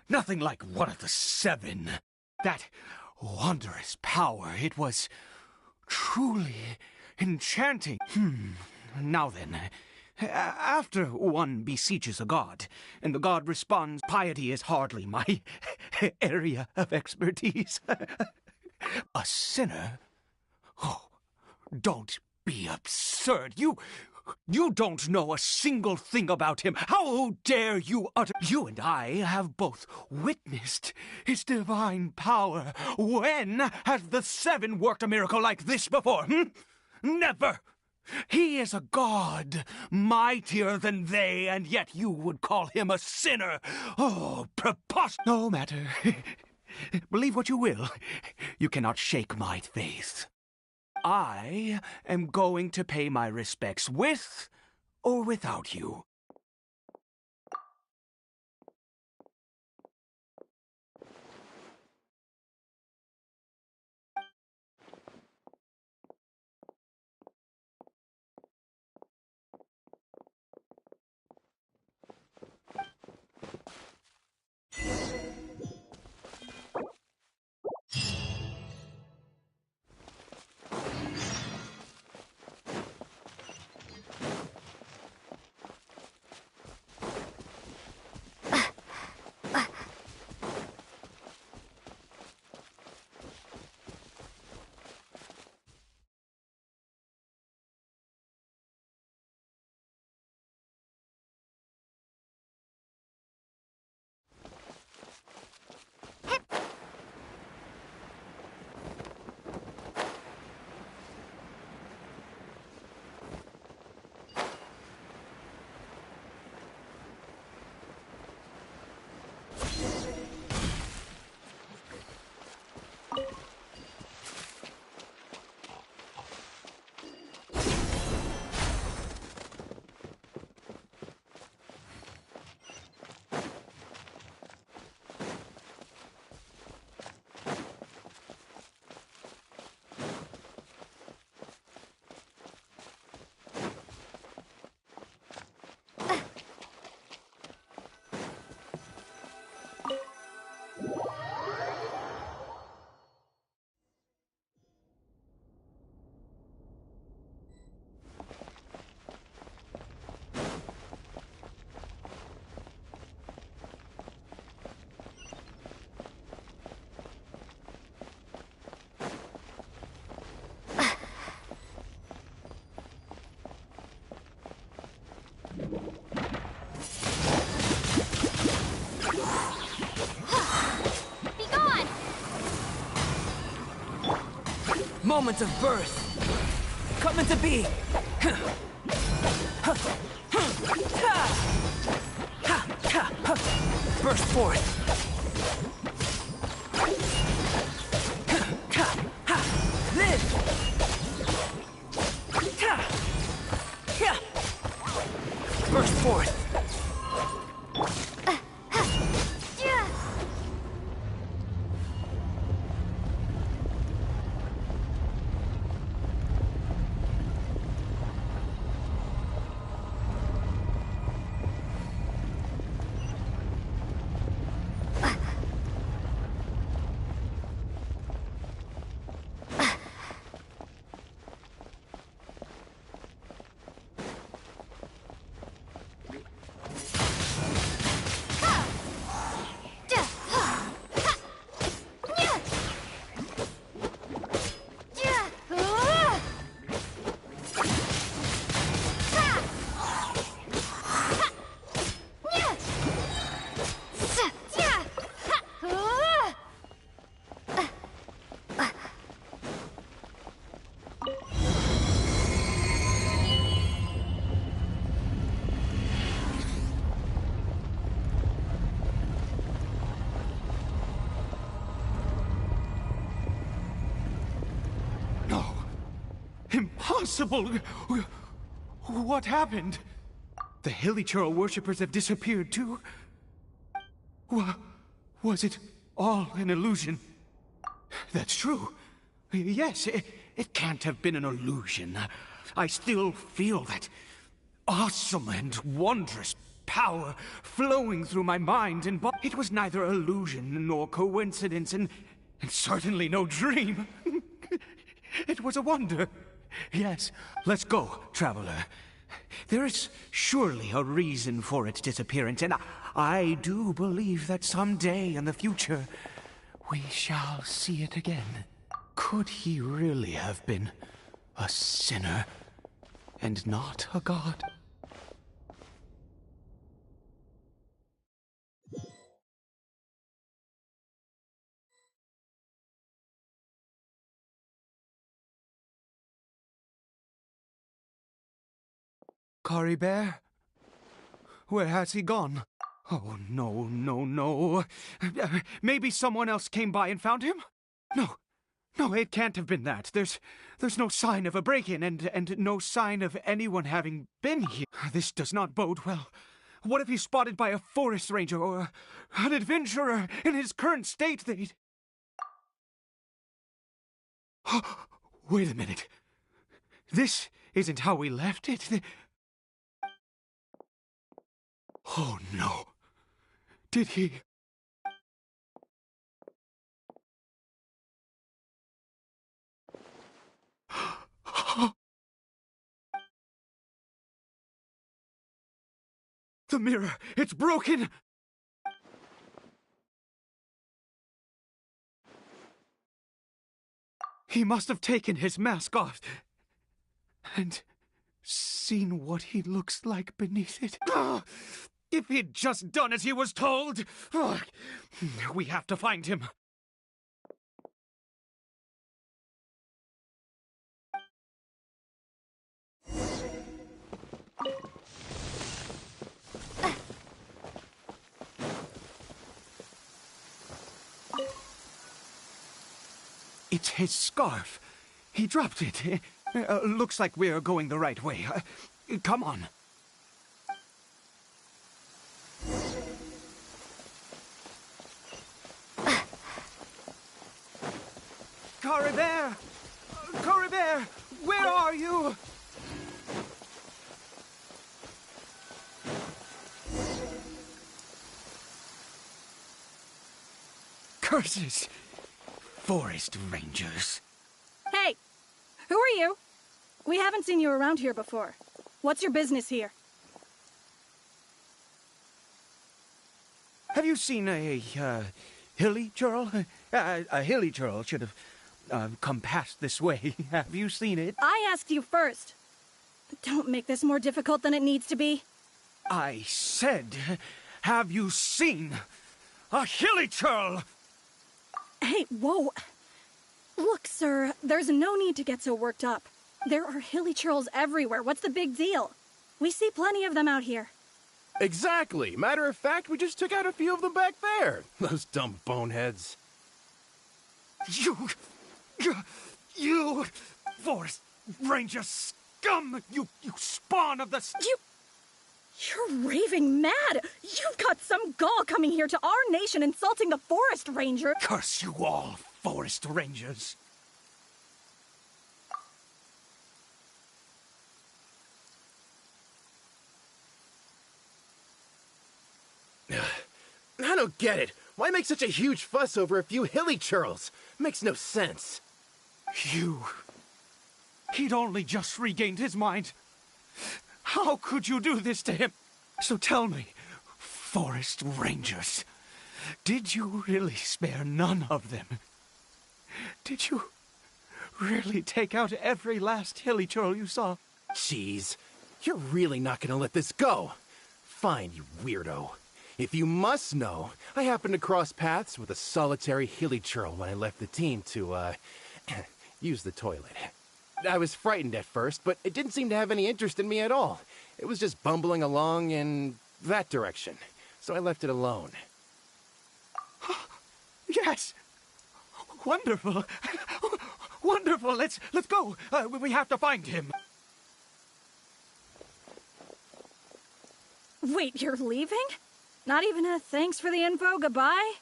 Nothing like one of the Seven. That wondrous power, it was truly enchanting. Now then... After one beseeches a god, and the god responds, piety is hardly my area of expertise. A sinner? Oh, don't be absurd. You don't know a single thing about him. How dare you utter... You and I have both witnessed his divine power. When has the Seven worked a miracle like this before? Never! He is a god, mightier than they, and yet you would call him a sinner. Oh, preposterous. No matter. Believe what you will. You cannot shake my faith. I am going to pay my respects with or without you. Moment of birth. Coming to be. Burst forth. Live. Burst forth. Impossible! What happened? The Hilichurl worshippers have disappeared too? Was it all an illusion? That's true. Yes, it can't have been an illusion. I still feel that awesome and wondrous power flowing through my mind and body. It was neither illusion nor coincidence, and certainly no dream. It was a wonder. Yes, let's go, traveler. There is surely a reason for its disappearance, and I do believe that someday in the future we shall see it again. Could he really have been a sinner and not a god? Kari Bear? Where has he gone? Oh, no, no, no. Maybe someone else came by and found him? No, it can't have been that. There's no sign of a break-in and no sign of anyone having been here. This does not bode well. What if he's spotted by a forest ranger or an adventurer in his current state? They'd... Wait a minute. This isn't how we left it. Oh, no. Did he... The mirror! It's broken! He must have taken his mask off and seen what he looks like beneath it. If he'd just done as he was told! We have to find him. It's his scarf. He dropped it. Looks like we're going the right way. Come on. Caribert! Caribert! Where are you? Curses! Forest rangers. Hey! Who are you? We haven't seen you around here before. What's your business here? Have you seen a hilly churl? A hilly churl should have come past this way. Have you seen it? I asked you first. Don't make this more difficult than it needs to be. I said, have you seen a hilly churl? Hey, whoa. Look, sir, there's no need to get so worked up. There are hilly churls everywhere. What's the big deal? We see plenty of them out here. Exactly. Matter of fact, we just took out a few of them back there. Those dumb boneheads. You forest ranger scum! You spawn of the... You're raving mad! You've got some gall coming here to our nation insulting the forest ranger! Curse you all, forest rangers! I don't get it. Why make such a huge fuss over a few hilly churls? Makes no sense. He'd only just regained his mind. How could you do this to him? So tell me, forest rangers, did you really spare none of them? Did you really take out every last hilly churl you saw? Jeez, you're really not gonna let this go. Fine, you weirdo. If you must know, I happened to cross paths with a solitary hilly churl when I left the team to, use the toilet. I was frightened at first, but it didn't seem to have any interest in me at all. It was just bumbling along in that direction, so I left it alone. Yes! Wonderful! Wonderful! Let's go! We have to find him! Wait, you're leaving? Not even a thanks for the info, goodbye?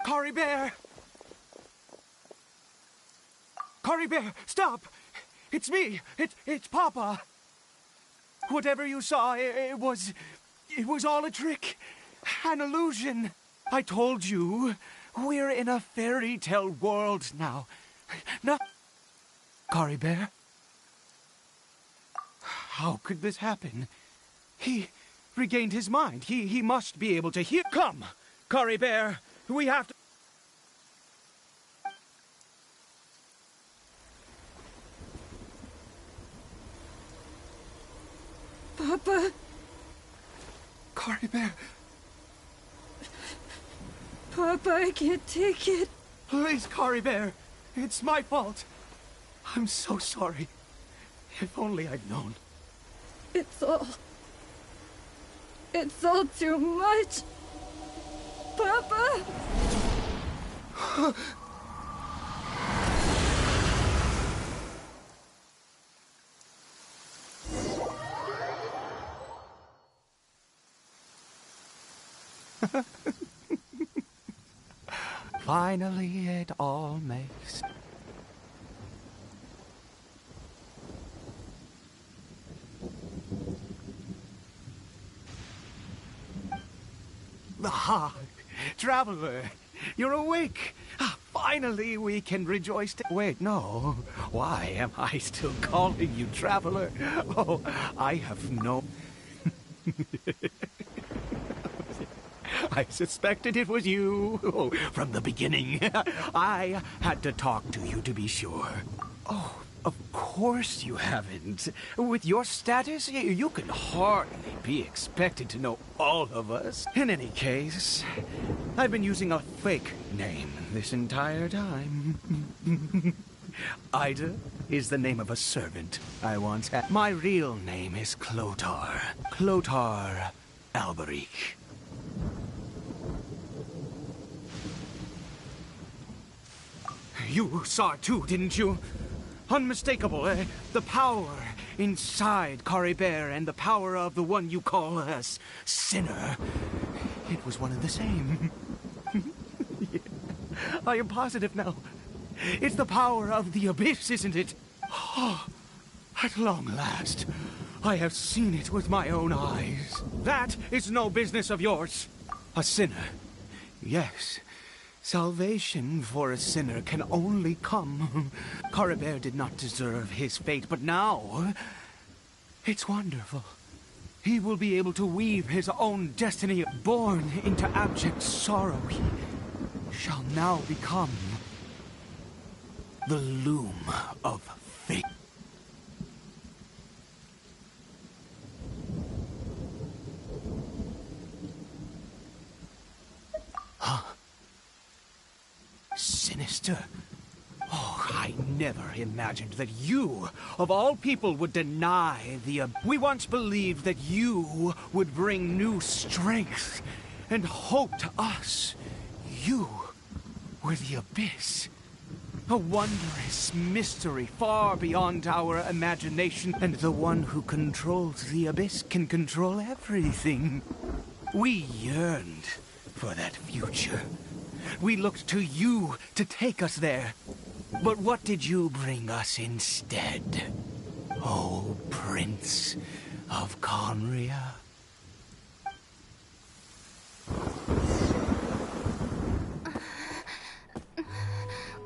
Caribert! Caribert, stop! It's me! It's Papa! Whatever you saw, it was all a trick. An illusion. I told you, we're in a fairy tale world now. No. Caribert? How could this happen? He regained his mind. He must be able to hear. Come, Caribert, we have to... Papa? Caribert. Papa, I can't take it. Please, Caribert. It's my fault. I'm so sorry. If only I'd known. It's all too much. Papa! Finally, it all makes... Ah, traveler, you're awake. Finally, we can rejoice. Wait, no. Why am I still calling you traveler? Oh, I have no... I suspected it was you. Oh, from the beginning. I had to talk to you to be sure. Oh, of course you haven't. With your status, you can hardly be expected to know all of us. In any case, I've been using a fake name this entire time. Ida is the name of a servant I once had. My real name is Clotar. Clotar Alberich. You saw it too, didn't you? Unmistakable, eh? The power inside Caribert and the power of the one you call a sinner. It was one and the same. Yeah. I am positive now. It's the power of the abyss, isn't it? Oh, at long last, I have seen it with my own eyes. That is no business of yours. A sinner. Yes. Salvation for a sinner can only come. Caribert did not deserve his fate, but now it's wonderful. He will be able to weave his own destiny. Born into abject sorrow, he shall now become the loom of fate. Huh? Sinister. Oh, I never imagined that you, of all people, would deny the... We once believed that you would bring new strength and hope to us. You were the abyss. A wondrous mystery far beyond our imagination. And the one who controls the abyss can control everything. We yearned for that future. We looked to you to take us there. But what did you bring us instead? Oh, Prince of Conria.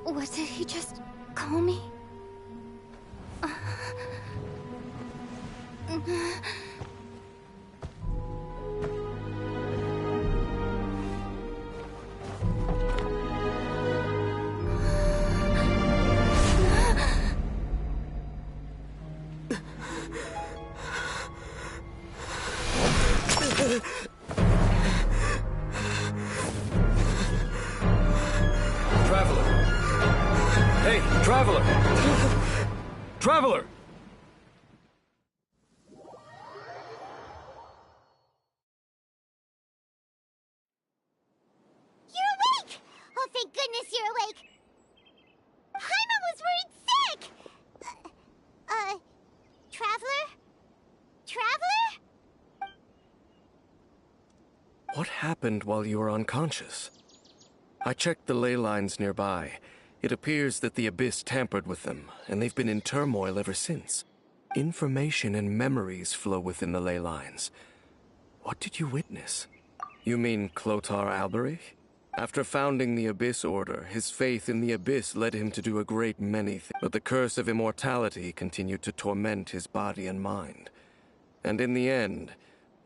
What did he just call me? Traveler! You're awake! Oh, thank goodness you're awake! Paimon was worried sick! Traveler? Traveler? What happened while you were unconscious? I checked the ley lines nearby. It appears that the Abyss tampered with them, and they've been in turmoil ever since. Information and memories flow within the ley lines. What did you witness? You mean Clotar Alberich? After founding the Abyss Order, his faith in the Abyss led him to do a great many things. But the curse of immortality continued to torment his body and mind. And in the end,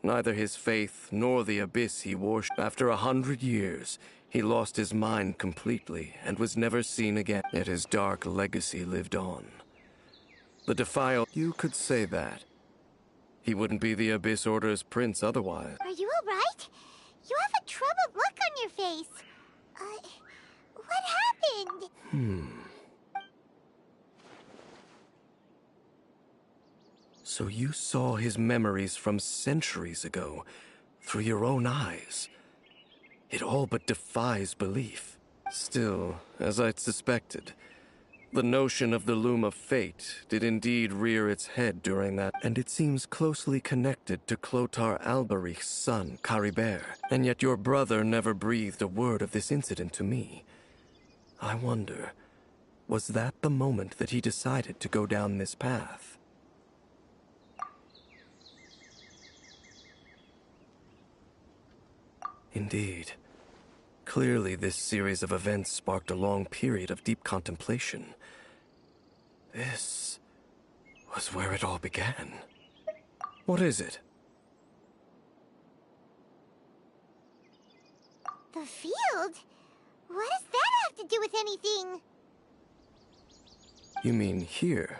neither his faith nor the Abyss he worshipped. After 100 years, he lost his mind completely and was never seen again. Yet his dark legacy lived on. The Defiled, you could say that. He wouldn't be the Abyss Order's prince otherwise. Are you alright? You have a troubled look on your face. What happened? So you saw his memories from centuries ago through your own eyes. It all but defies belief. Still, as I'd suspected, the notion of the Loom of Fate did indeed rear its head during that, and it seems closely connected to Clotar Alberich's son, Caribert. And yet your brother never breathed a word of this incident to me. I wonder, was that the moment that he decided to go down this path? Indeed. Clearly, this series of events sparked a long period of deep contemplation. This was where it all began. What is it? The field? What does that have to do with anything? You mean here?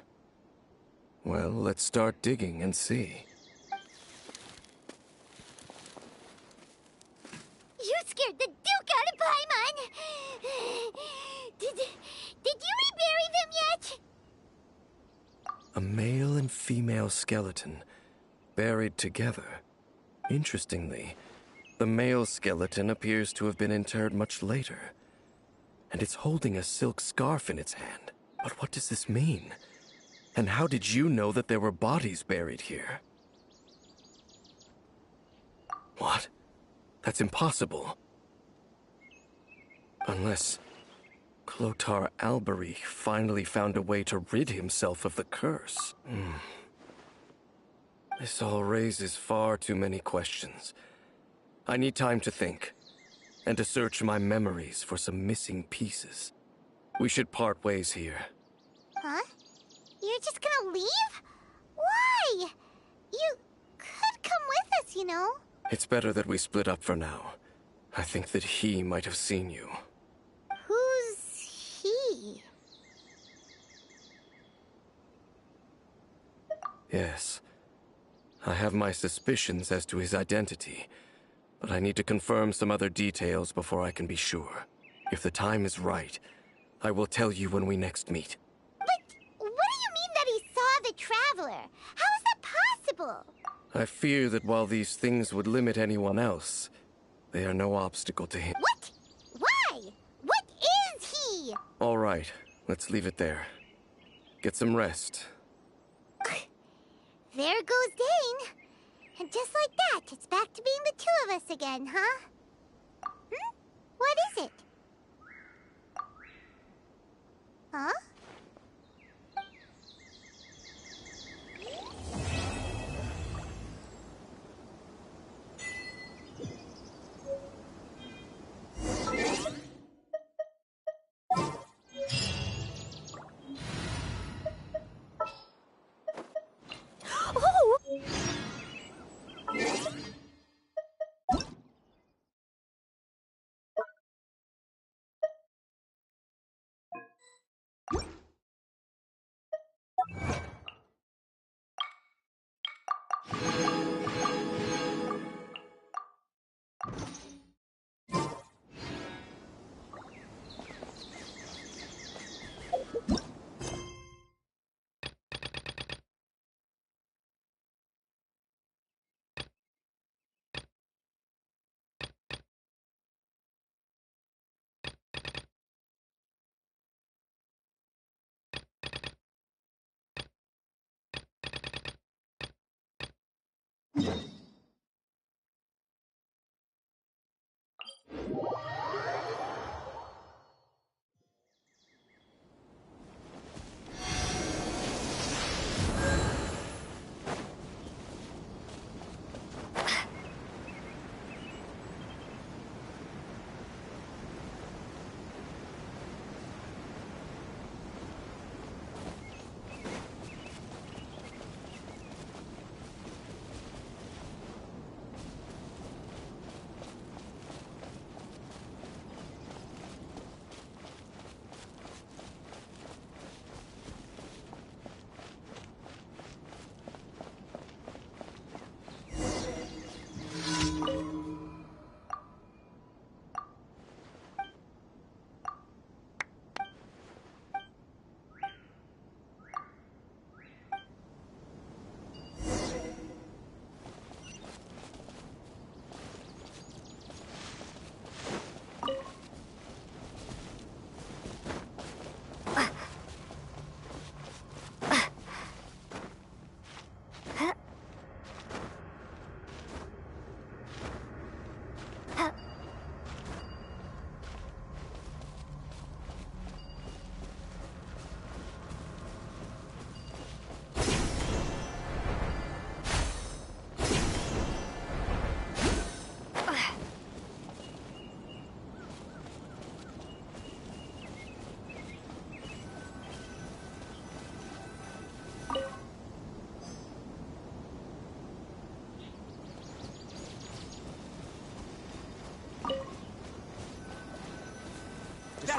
Well, let's start digging and see. You scared the Duke out of Paimon! Did you rebury them yet? A male and female skeleton, buried together. Interestingly, the male skeleton appears to have been interred much later. And it's holding a silk scarf in its hand. But what does this mean? And how did you know that there were bodies buried here? What? That's impossible. Unless Clotar Albery finally found a way to rid himself of the curse. This all raises far too many questions. I need time to think, and to search my memories for some missing pieces. We should part ways here. Huh? You're just gonna leave? Why? You could come with us, you know. It's better that we split up for now. I think that he might have seen you. Who's he? Yes. I have my suspicions as to his identity, but I need to confirm some other details before I can be sure. If the time is right, I will tell you when we next meet. But what do you mean that he saw the Traveler? How is that possible? I fear that while these things would limit anyone else, they are no obstacle to him. What? Why? What is he? All right, let's leave it there. Get some rest. There goes Dane. And just like that, it's back to being the two of us again, huh? What is it? Huh?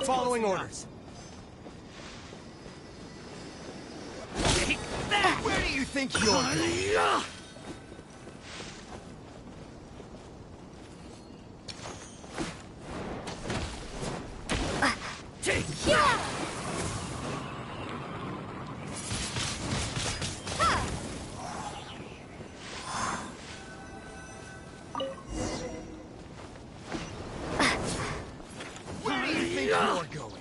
Following orders. Take that! Where do you think you're going? Where do you think you're going?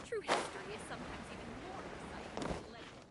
True history is sometimes even more exciting than legend.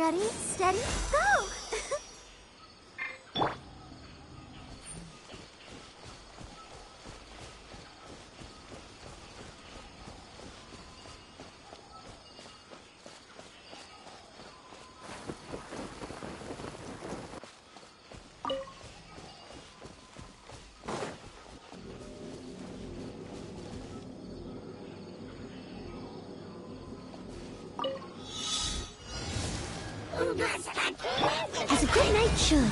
Ready, steady, go! Has a good night, sure.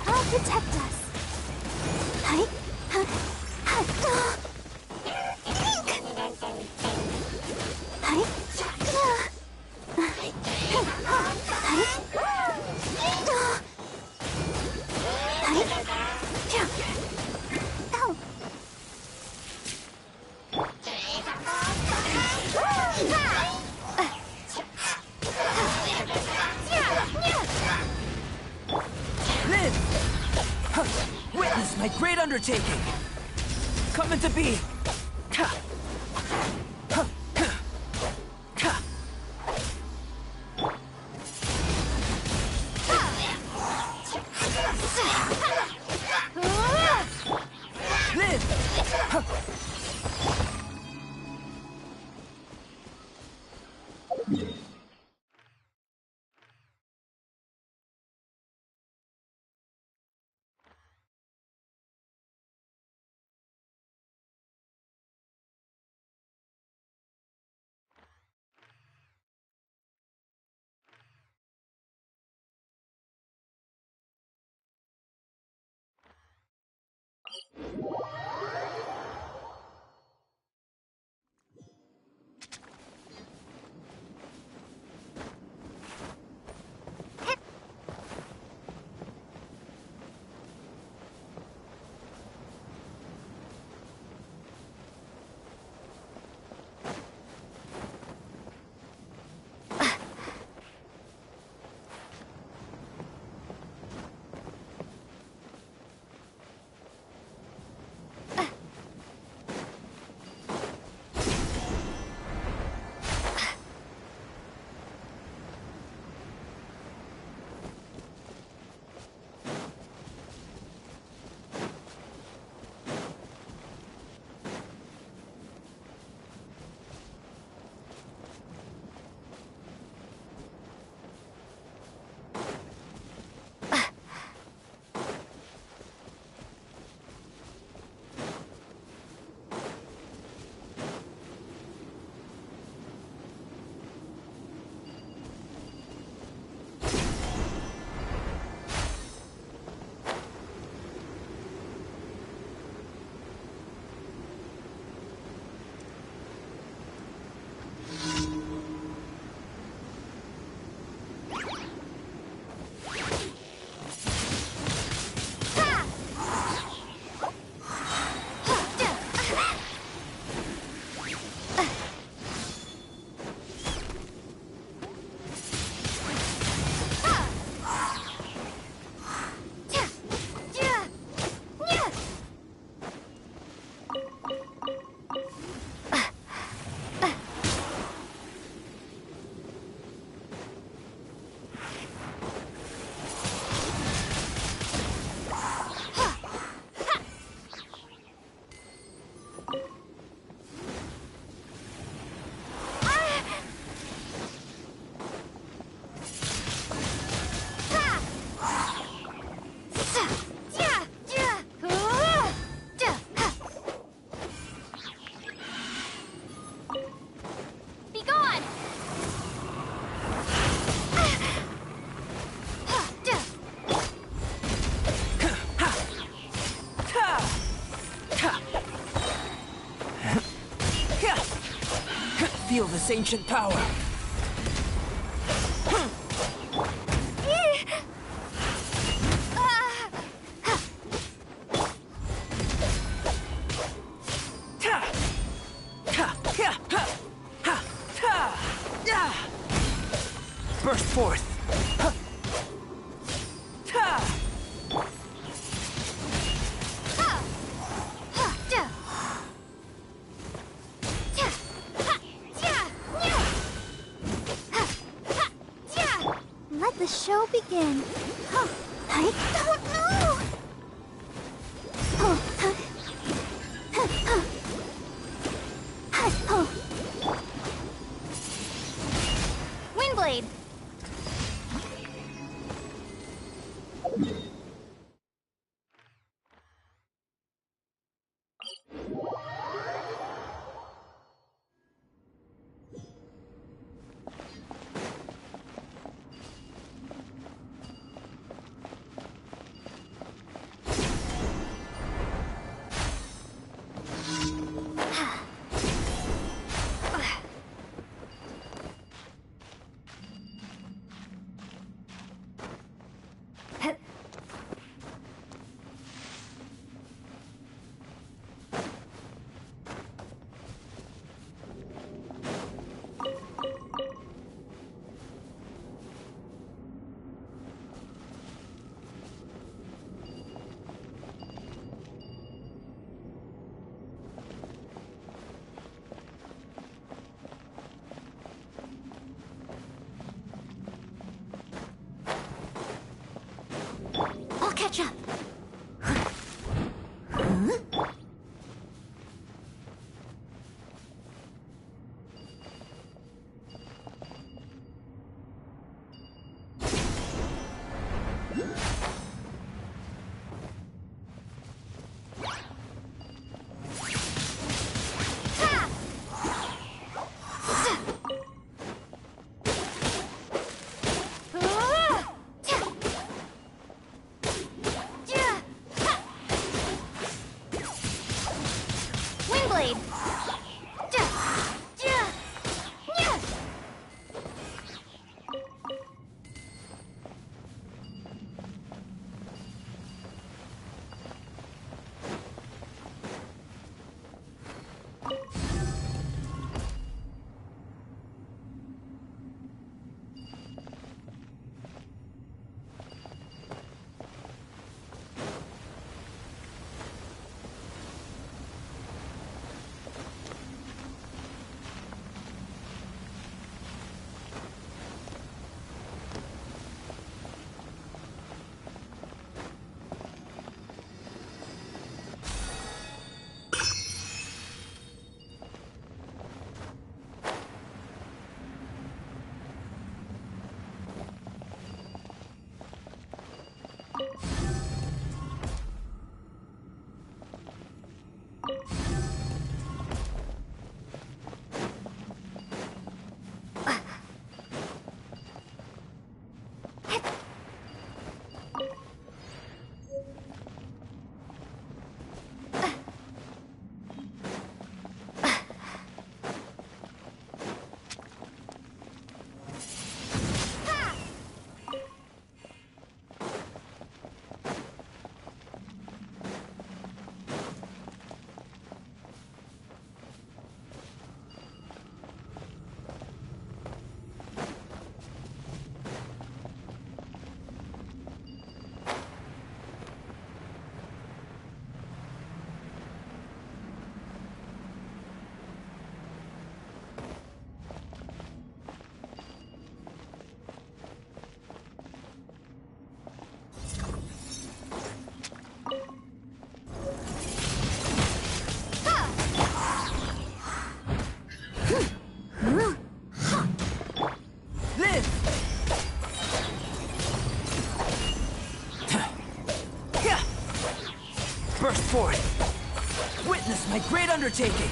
I'll protect us. Hi. Witness my great undertaking! Coming to be! Feel this ancient power. show begin? I don't know. Windblade! I'll catch up. Windblade! Burst forth! Witness my great undertaking!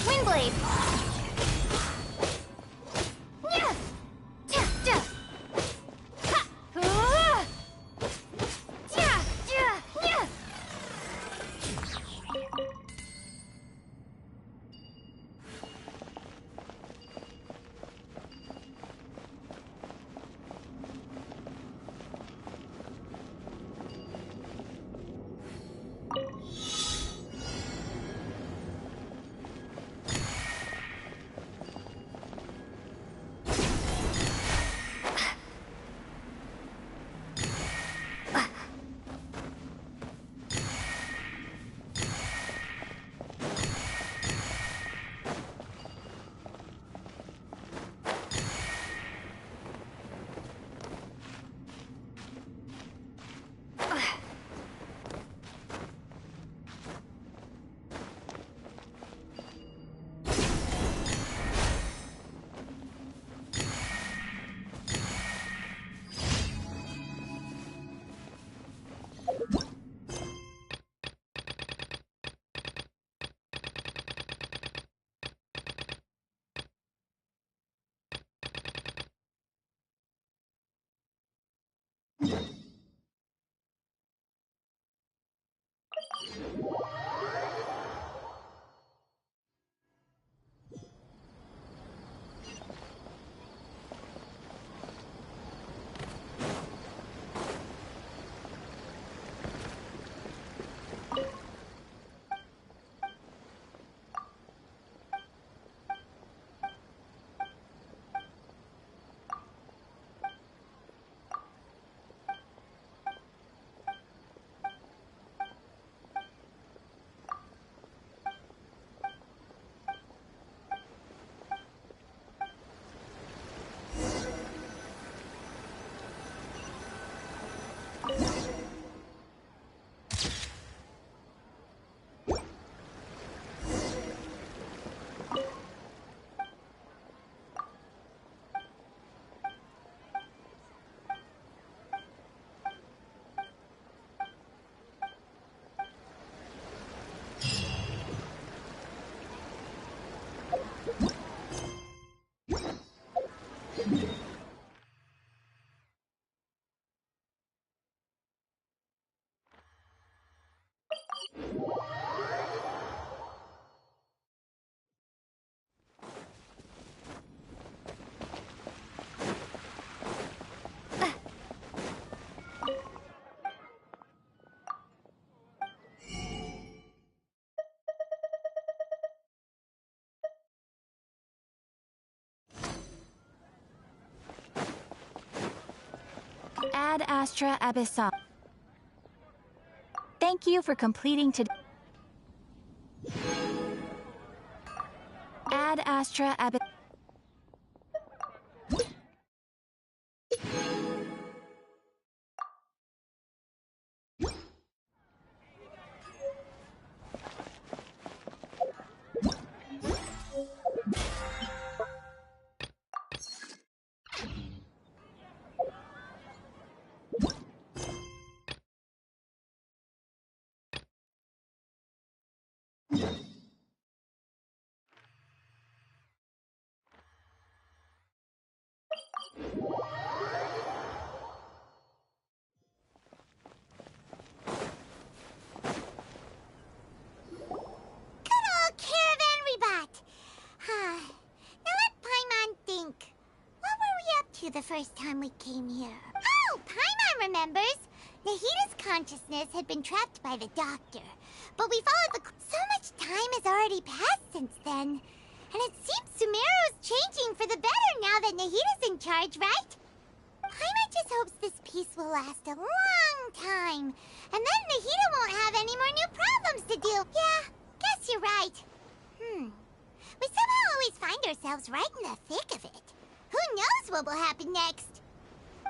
Windblade! Ad Astra Abyssal. Thank you for completing today. Ad Astra Abyssal. The first time we came here. Oh, Paimon remembers! Nahita's consciousness had been trapped by the doctor, but we followed the... So much time has already passed since then, and it seems Sumeru's changing for the better now that Nahita's in charge, right? Paimon just hopes this peace will last a long time, and then Nahita won't have any more new problems to deal. Yeah, guess you're right. We somehow always find ourselves right in the thick of it. Who knows what will happen next?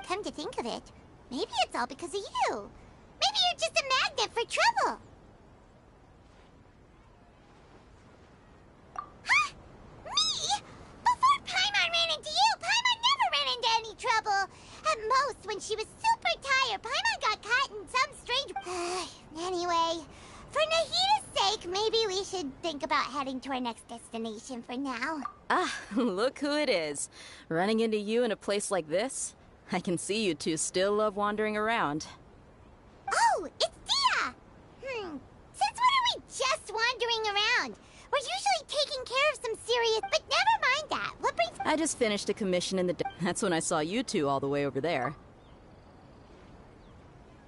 Come to think of it, maybe it's all because of you. Maybe you're just a magnet for trouble. Huh? Me? Before Paimon ran into you, Paimon never ran into any trouble. At most, when she was super tired, Paimon got caught in some strange... Anyway, for Nahita's sake, maybe we should think about heading to our next destination for now. Ah, look who it is. Running into you in a place like this? I can see you two still love wandering around. Oh, it's Dia! Since when are we just wandering around? We're usually taking care of some serious... But never mind that. What brings... I just finished a commission in the... That's when I saw you two all the way over there.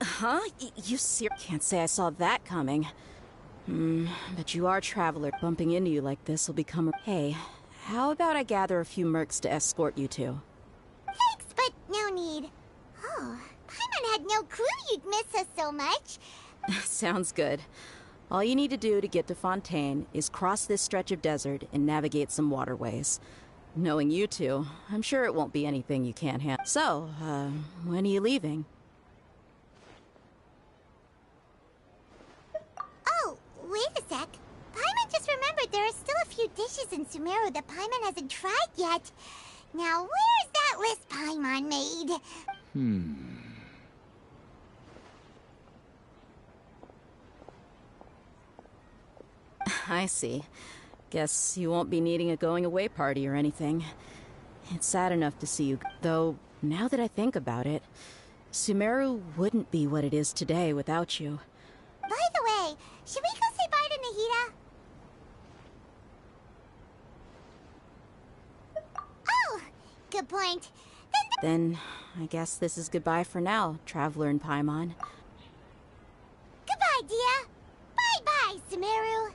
Huh? You can't say I saw that coming. But you are a traveler. Bumping into you like this will become... Hey, how about I gather a few mercs to escort you two? Thanks, but no need. Oh, Paimon had no clue you'd miss us so much. Sounds good. All you need to do to get to Fontaine is cross this stretch of desert and navigate some waterways. Knowing you two, I'm sure it won't be anything you can't handle. So, when are you leaving? Oh, wait a sec. Paimon just remembered there are still a few dishes in Sumeru that Paimon hasn't tried yet. Now, where's that list Paimon made? I see. Guess you won't be needing a going-away party or anything. It's sad enough to see you... Though, now that I think about it, Sumeru wouldn't be what it is today without you. By the way, should we go say bye to Nahita? Oh, good point. Then, I guess this is goodbye for now, Traveler and Paimon. Goodbye, Dia. Bye-bye, Sumeru.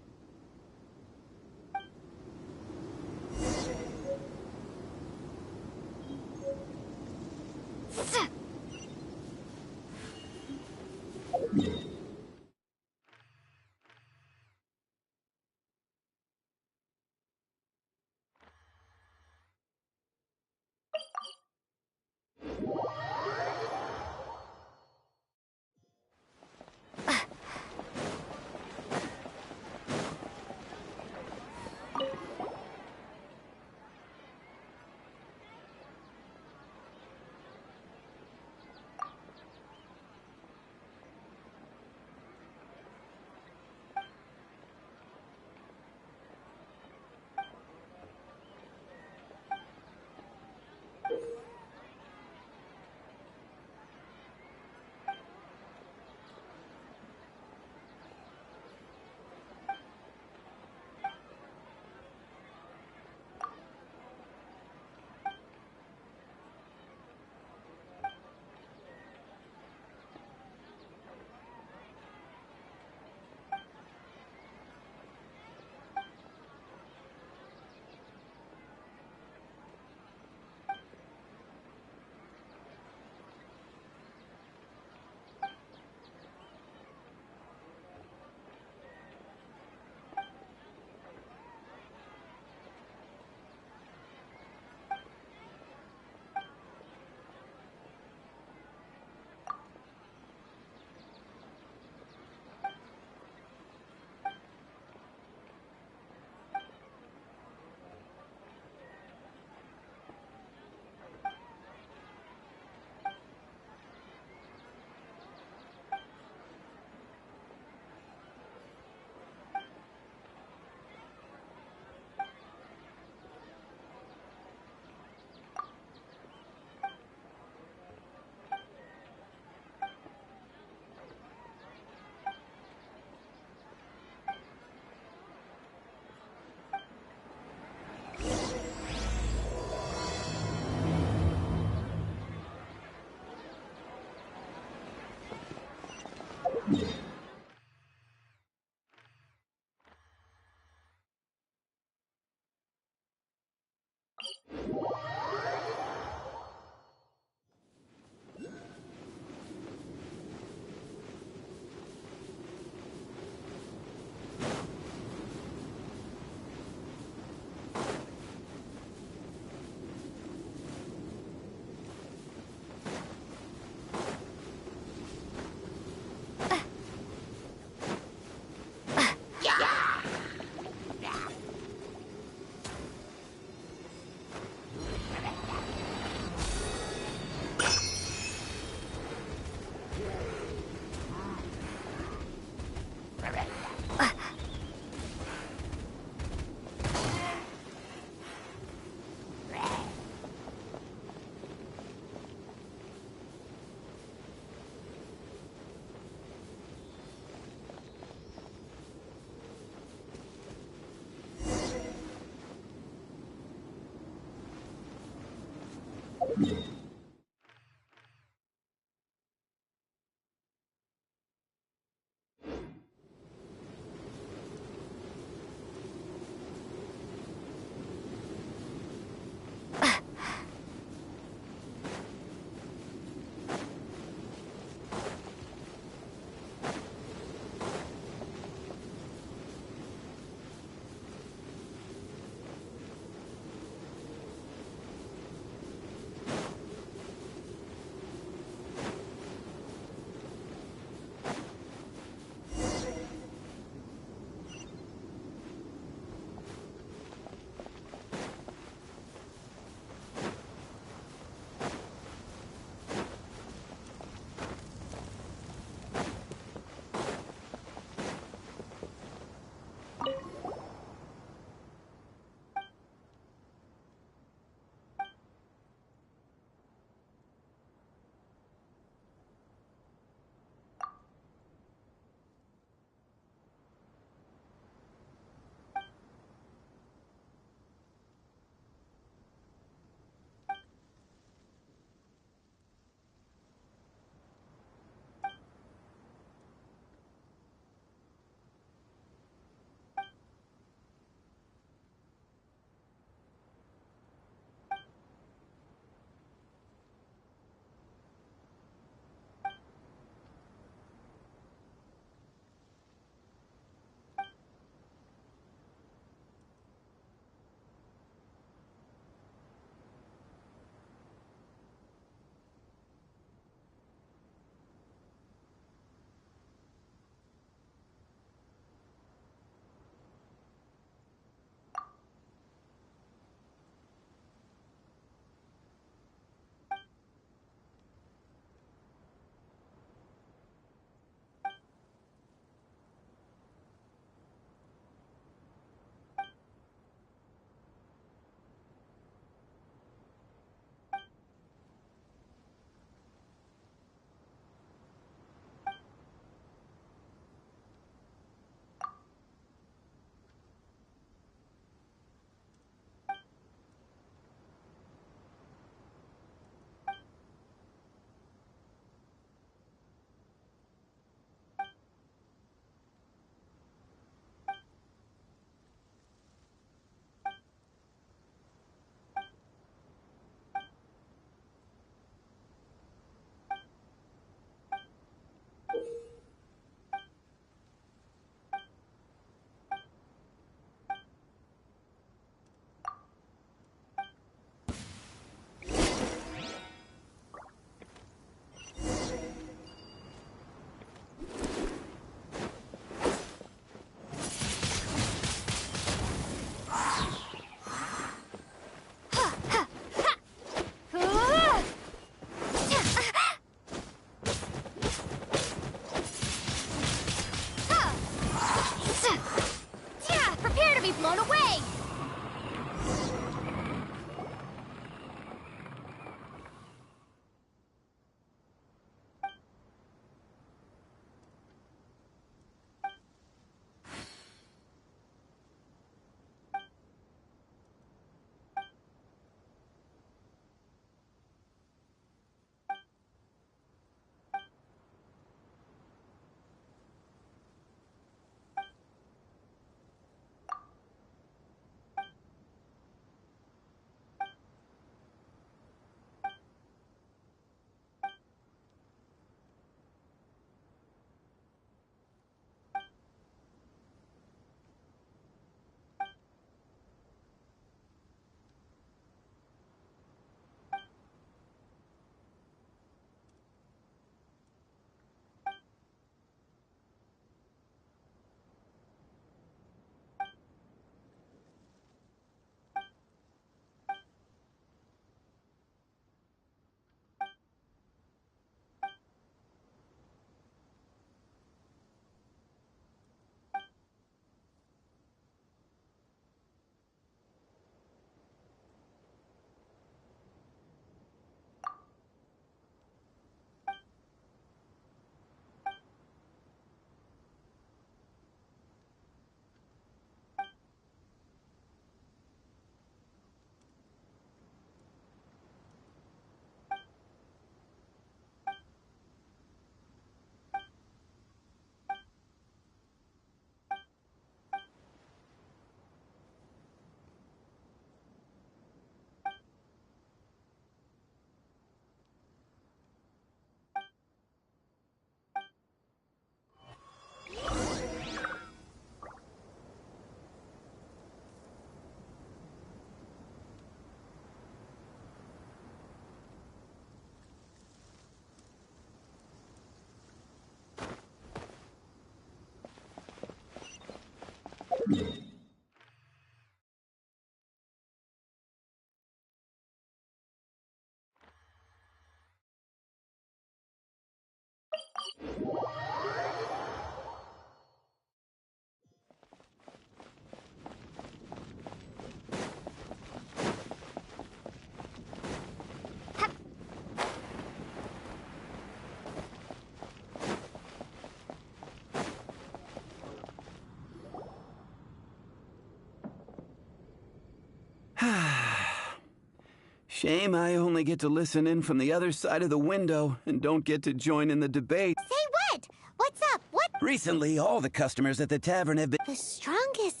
Shame I only get to listen in from the other side of the window and don't get to join in the debate. Say what? What's up? What? Recently, all the customers at the tavern have been... The strongest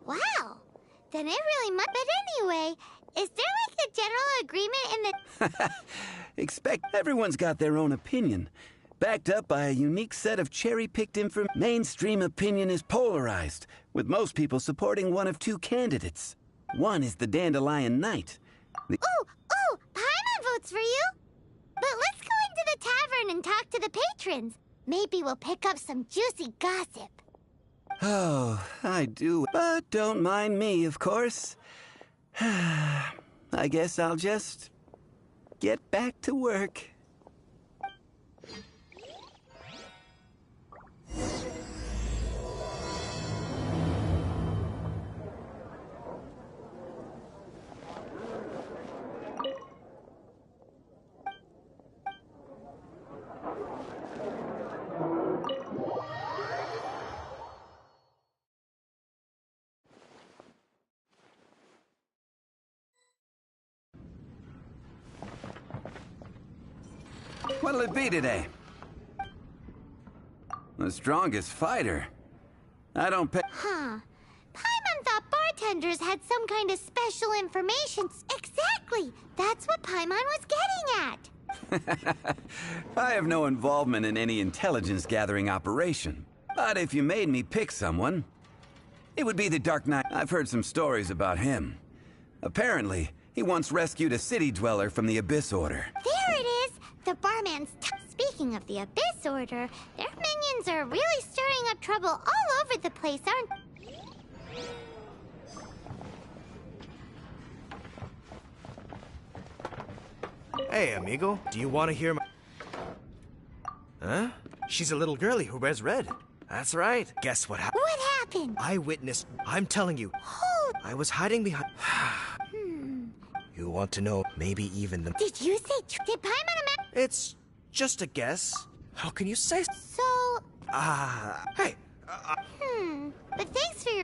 Wow. Then it really must... But anyway, is there like a general agreement in the... Expect everyone's got their own opinion, backed up by a unique set of cherry-picked information. Mainstream opinion is polarized, with most people supporting one of two candidates. One is the Dandelion Knight. Ooh, Paimon votes for you. But let's go into the tavern and talk to the patrons. Maybe we'll pick up some juicy gossip. Oh, I do. But don't mind me, of course. I guess I'll just get back to work. What'll it be today? The strongest fighter? I don't pay... Huh. Paimon thought bartenders had some kind of special information. Exactly! That's what Paimon was getting at. I have no involvement in any intelligence-gathering operation. But if you made me pick someone, it would be the Dark Knight. I've heard some stories about him. Apparently, he once rescued a city dweller from the Abyss Order. There it is! The barman's... Speaking of the Abyss Order, their minions are really stirring up trouble all over the place, aren't... Hey, amigo, do you want to hear my... Huh? She's a little girlie who wears red. That's right. Guess what happened? What happened? I witnessed... I'm telling you. Hold... I was hiding behind... You want to know maybe even the... Did you say... Did Paimon... It's just a guess. How can you say... So... Hey. But thanks for your...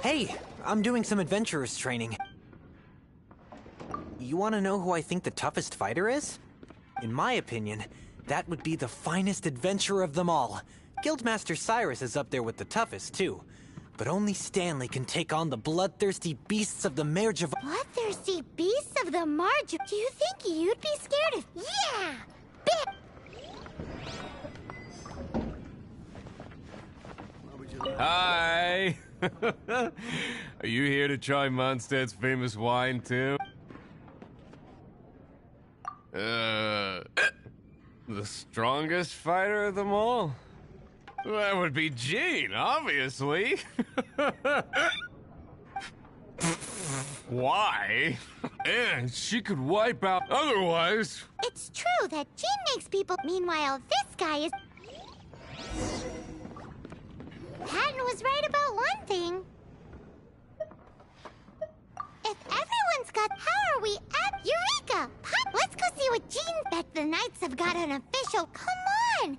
Hey, I'm doing some adventurers training. You want to know who I think the toughest fighter is? In my opinion, that would be the finest adventurer of them all. Guildmaster Cyrus is up there with the toughest, too. But only Stanley can take on the bloodthirsty beasts of the Marge of... Bloodthirsty beasts of the Marge... Do you think you'd be scared of... Yeah! Hi! Are you here to try Mondstadt's famous wine, too? The strongest fighter of them all? That would be Jean, obviously. Why? And she could wipe out otherwise. It's true that Jean makes people... Meanwhile, this guy is... Patton was right about one thing. If everyone's got... How are we at... Eureka! Let's go see what Jean... Bet the Knights have got an official... Come on!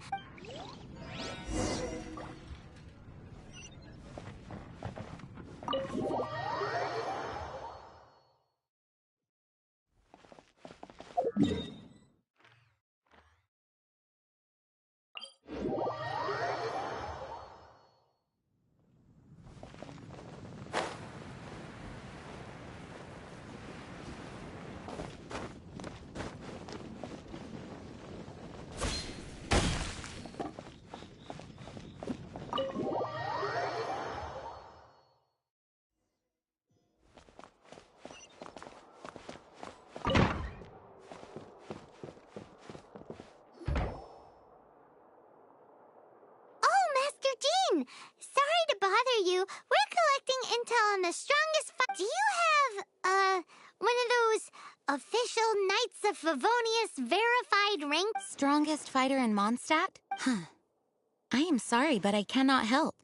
the strongest Do you have, one of those official Knights of Favonius verified ranks? Strongest fighter in Mondstadt? Huh. I am sorry, but I cannot help.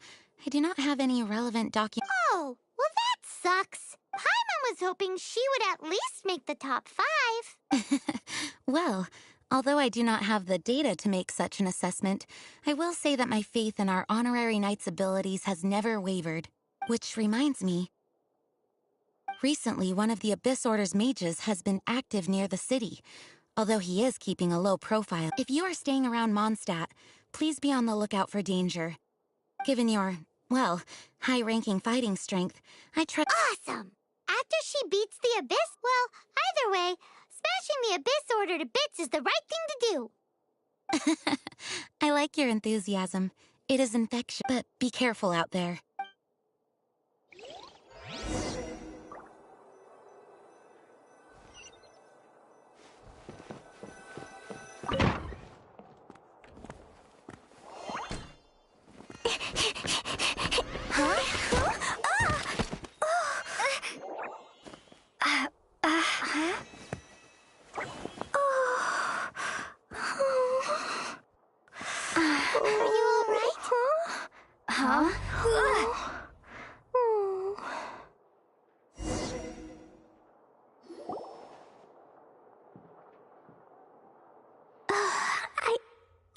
I do not have any relevant document. Oh, well that sucks. Paimon was hoping she would at least make the top 5. Well, although I do not have the data to make such an assessment, I will say that my faith in our honorary knight's abilities has never wavered. Which reminds me, recently one of the Abyss Order's mages has been active near the city, although he is keeping a low profile. If you are staying around Mondstadt, please be on the lookout for danger. Given your, well, high-ranking fighting strength, I trust— Awesome! After she beats the Abyss, well, either way, smashing the Abyss Order to bits is the right thing to do. I like your enthusiasm. It is infectious, but be careful out there.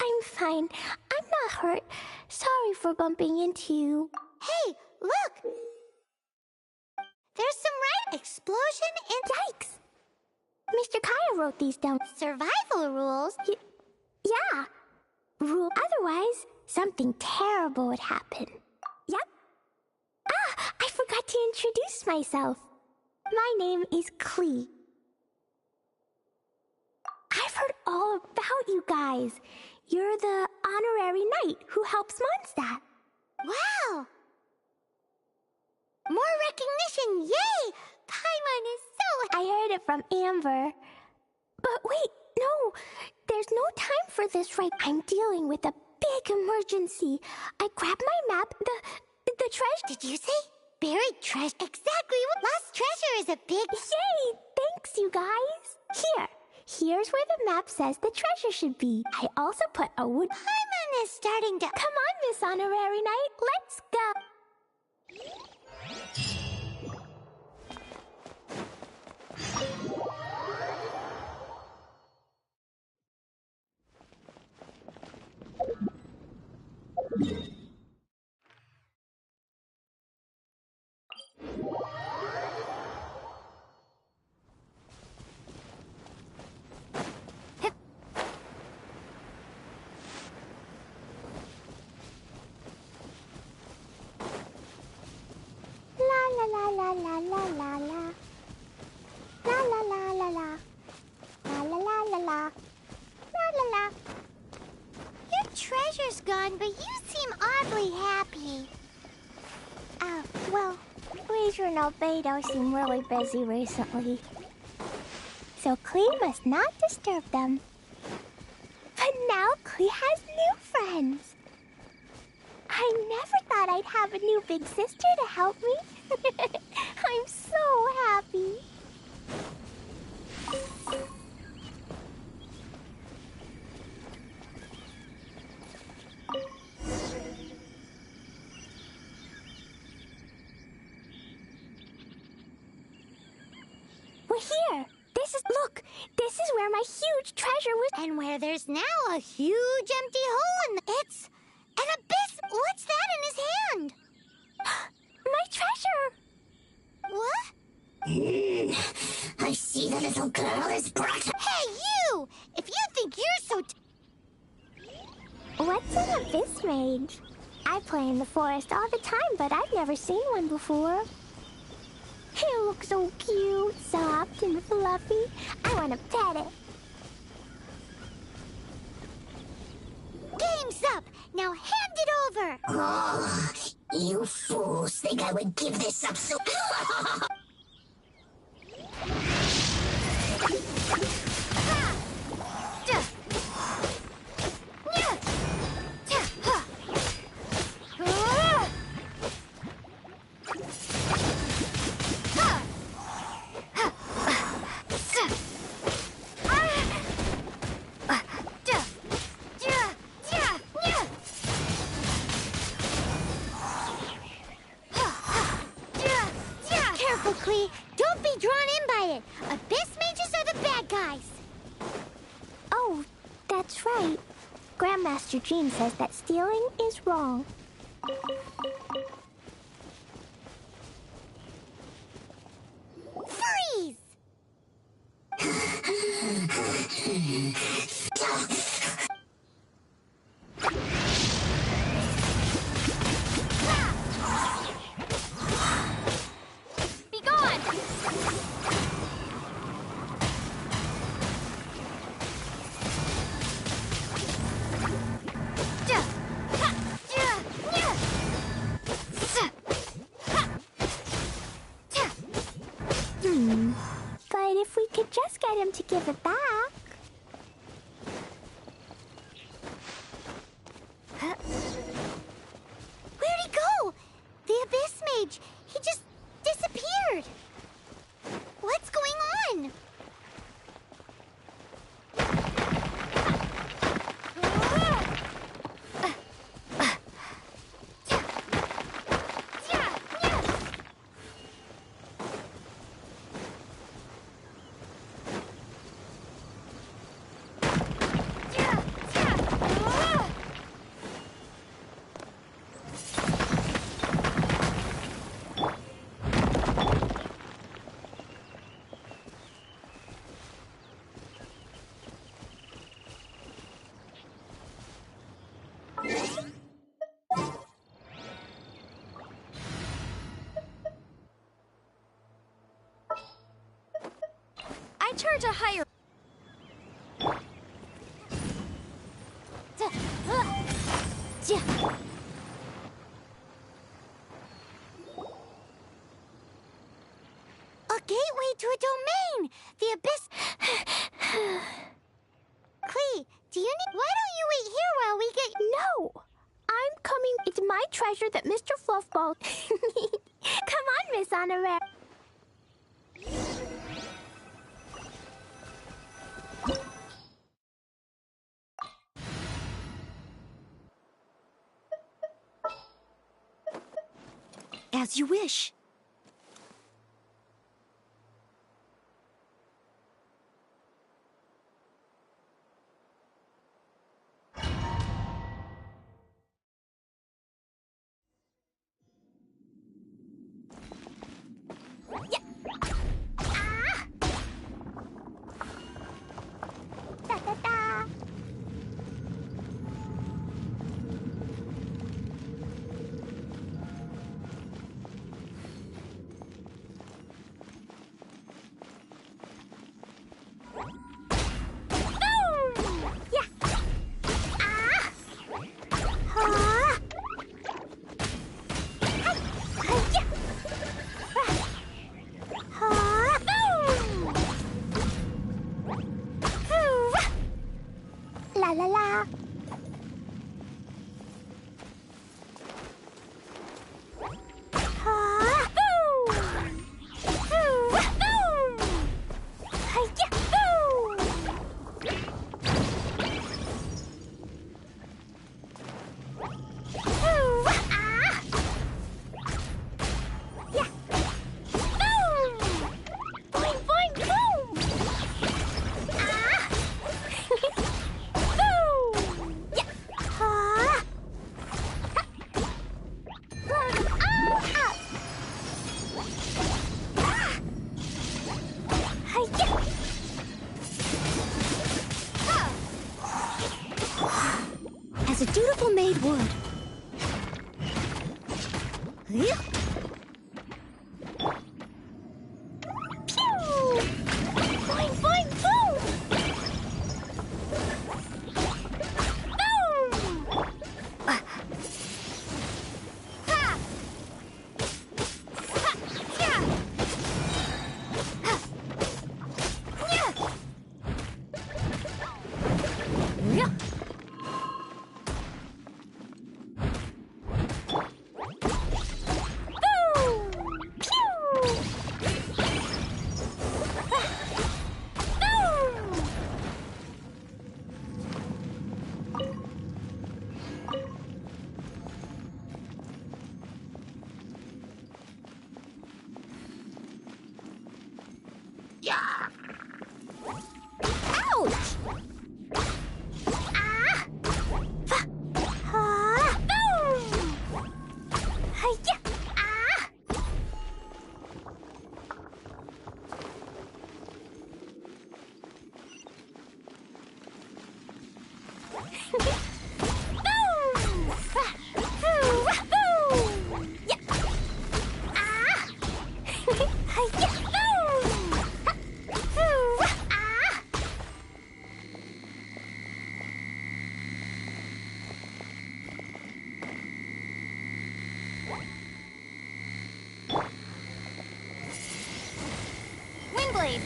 I'm fine. I'm not hurt. Sorry for bumping into you. Hey, look! There's some explosion and yikes! Mr. Kaya wrote these down. Survival rules? Yeah. Otherwise, something terrible would happen. Yep. Ah, I forgot to introduce myself. My name is Klee. I've heard all about you guys. You're the honorary knight who helps Mondstadt. Wow! More recognition, yay! Paimon is so— I heard it from Amber. But wait, no, there's no time for this right— I'm dealing with a big emergency. I grabbed my map, the treasure— Did you say buried treasure? Exactly what— Lost treasure is a big— Yay! Thanks, you guys! Here's where the map says the treasure should be. I also put a wood— Paimon is starting to— Come on, Miss Honorary Knight, let's go! La la la la la la la. La la la la la. La la la la la. La la la. Your treasure's gone, but you seem oddly happy. Oh, well, Leisure and Albedo seem really busy recently. So Klee must not disturb them. But now Klee has new friends. I never thought I'd have a new big sister to help me. I'm so happy. We're here. Look, this is where my huge treasure was. And where there's now a huge empty hole in It's an abyss. What's that in his hand? My treasure. What? I see the little girl is brought. Hey, you! If you think you're so What's an abyss mage? I play in the forest all the time, but I've never seen one before. He looks so cute, soft, and fluffy. I want to pet it. Game's up! Now hand it over! Oh, you fools think I would give this up so... right. Grandmaster Jean says that stealing is wrong. Freeze! Be gone! But if we could just get him to give it back. Where'd he go? The Abyss Mage. He just disappeared. What's going on? I charge a higher... A gateway to a domain! The Abyss... Klee, do you need... Why don't you wait here while we get... No! I'm coming. It's my treasure that Mr. Fluffball... Come on, Miss Honorary. As you wish. La la la. As a dutiful maid would. Boing, boing, boom! Windblade!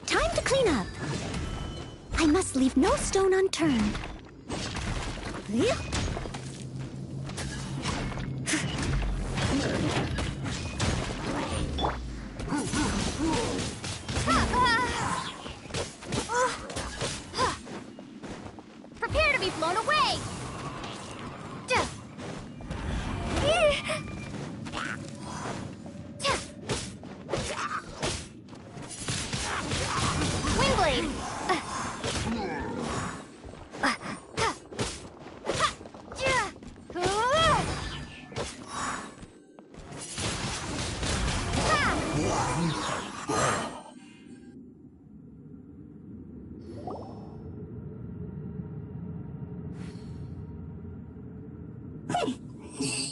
Time to clean up. I must leave no stone unturned. Prepare to be blown away! Windblade!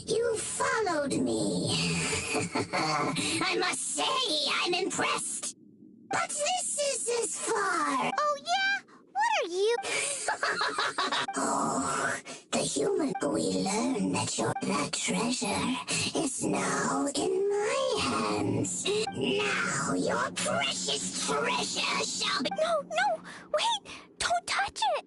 You followed me. I must say, I'm impressed. But this is as far. Oh, yeah? What are you? Oh, the human. We learn that treasure is now in my hands. Now your precious treasure shall be. No, wait! Don't touch it!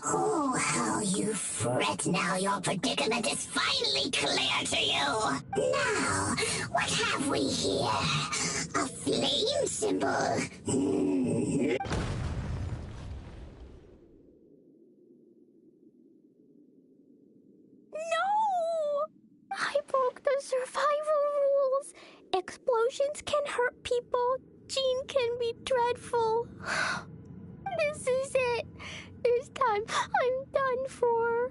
Oh, how you fret now your predicament is finally clear to you. Now, what have we here? A flame symbol. No! I broke the survival rules. Explosions can hurt people. Jean can be dreadful. This is it. This time, I'm done for.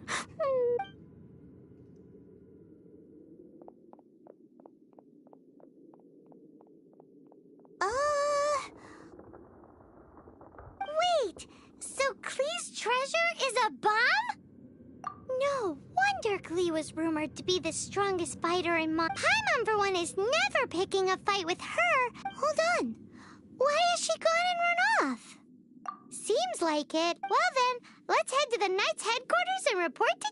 Wait! So Klee's treasure is a bomb? No wonder Klee was rumored to be the strongest fighter in Paimon, for one, is never picking a fight with her. Hold on. Why has she gone and run off? Seems like it. Well then, let's head to the Knights headquarters and report to...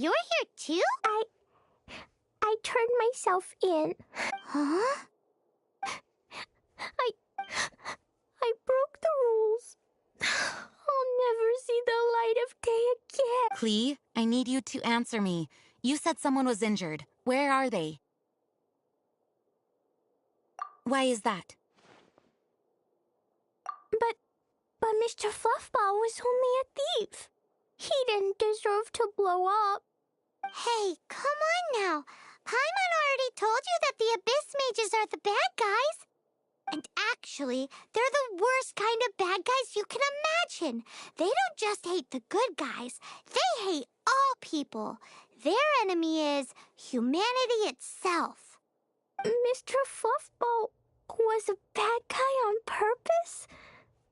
You're here too? I turned myself in. Huh? I broke the rules. I'll never see the light of day again. Klee, I need you to answer me. You said someone was injured. Where are they? Why is that? But Mr. Fluffball was only a thief. He didn't deserve to blow up. Hey, come on now. Paimon already told you that the Abyss Mages are the bad guys. And actually, they're the worst kind of bad guys you can imagine. They don't just hate the good guys. They hate all people. Their enemy is humanity itself. Mr. Fluffball was a bad guy on purpose?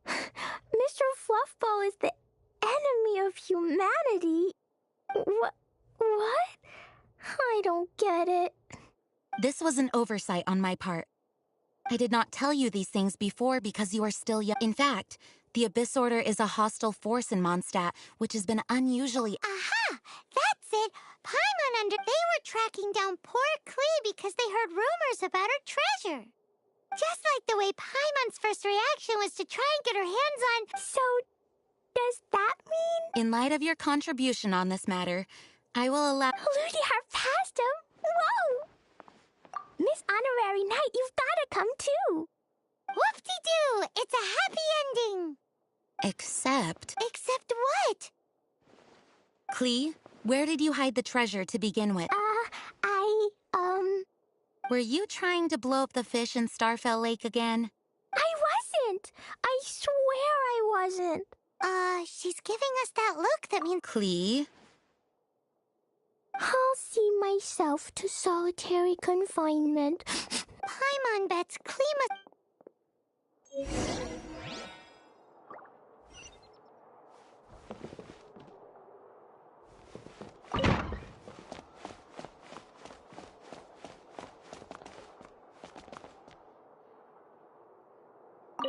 Mr. Fluffball is the enemy of humanity. What? I don't get it. This was an oversight on my part. I did not tell you these things before because you are still young. In fact, the Abyss Order is a hostile force in Mondstadt, which has been unusually— Aha! That's it! Paimon they were tracking down poor Klee because they heard rumors about her treasure. Just like the way Paimon's first reaction was to try and get her hands on— So, does that mean— In light of your contribution on this matter, I will allow— Ludiar passed him? Whoa! Miss Honorary Knight, you've gotta come too! Whoop-de-doo! It's a happy ending! Except— Except what? Klee, where did you hide the treasure to begin with? Were you trying to blow up the fish in Starfell Lake again? I wasn't! I swear I wasn't! She's giving us that look that means— Klee? I'll see myself to solitary confinement. Paimon bets Klee must—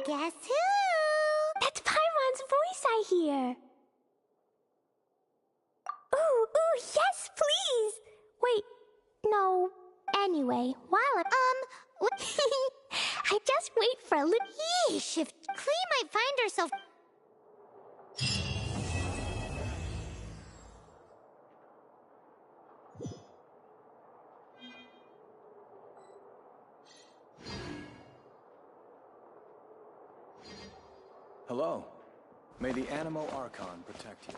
Guess who? That's Paimon's voice I hear. Ooh, yes, please! Wait, no. Anyway, while I just wait for a little— Yeesh, if Klee might find herself— Hello. May the Animo Archon protect you.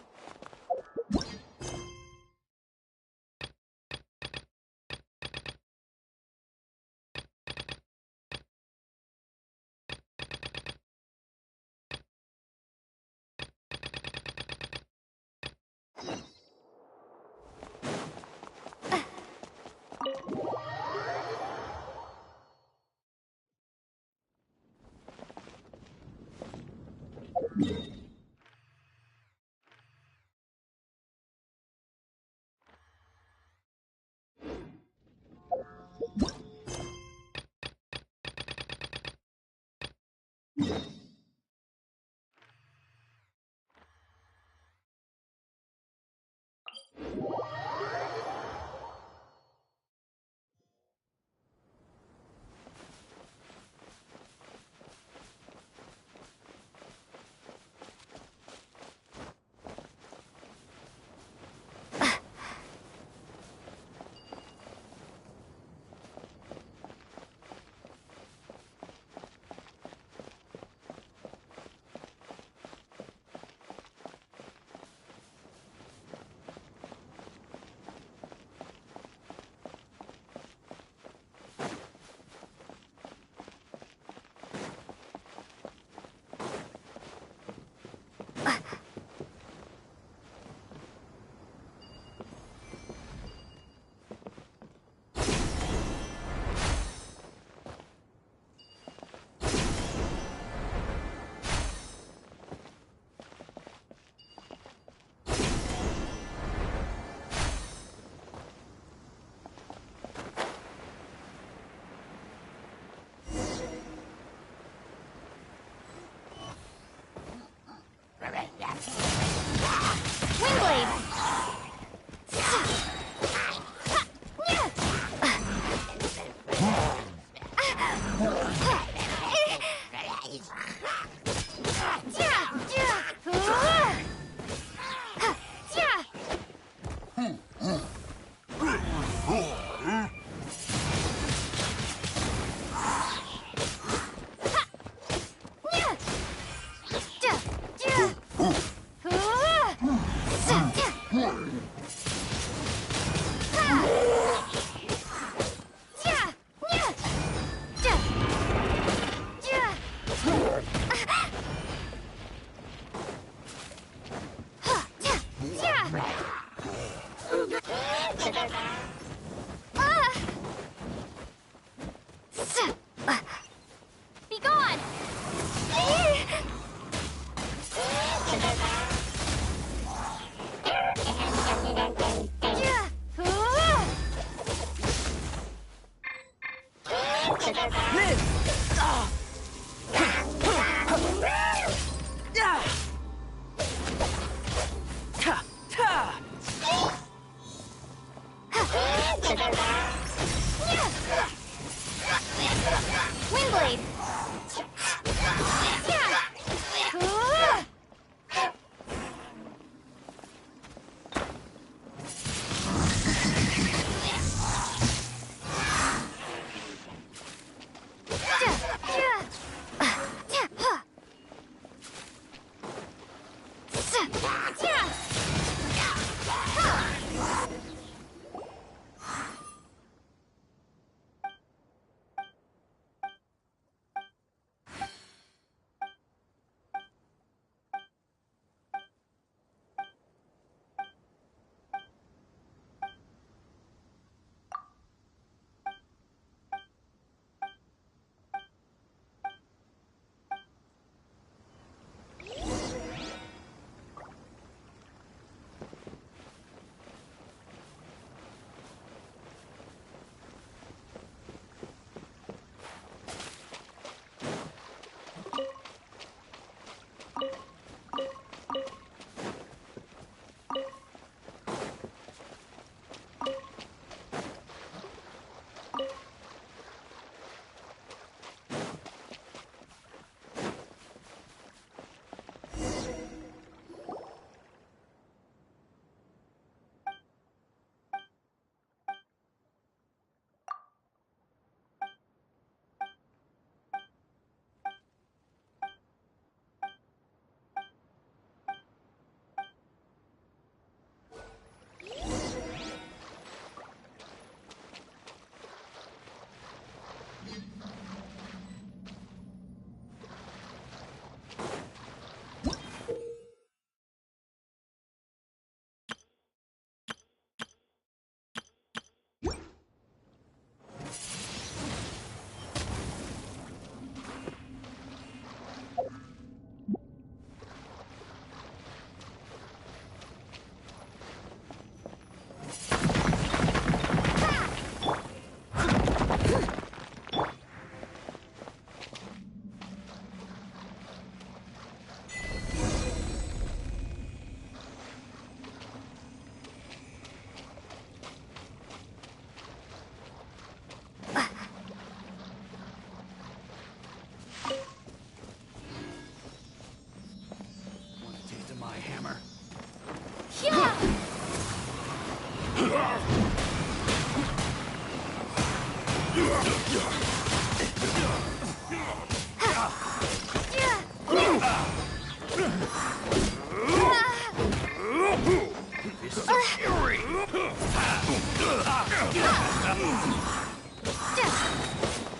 Windblade!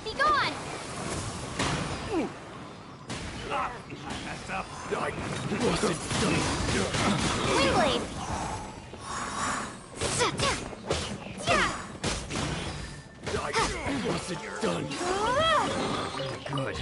Be gone! Windblade! What's it done? Good.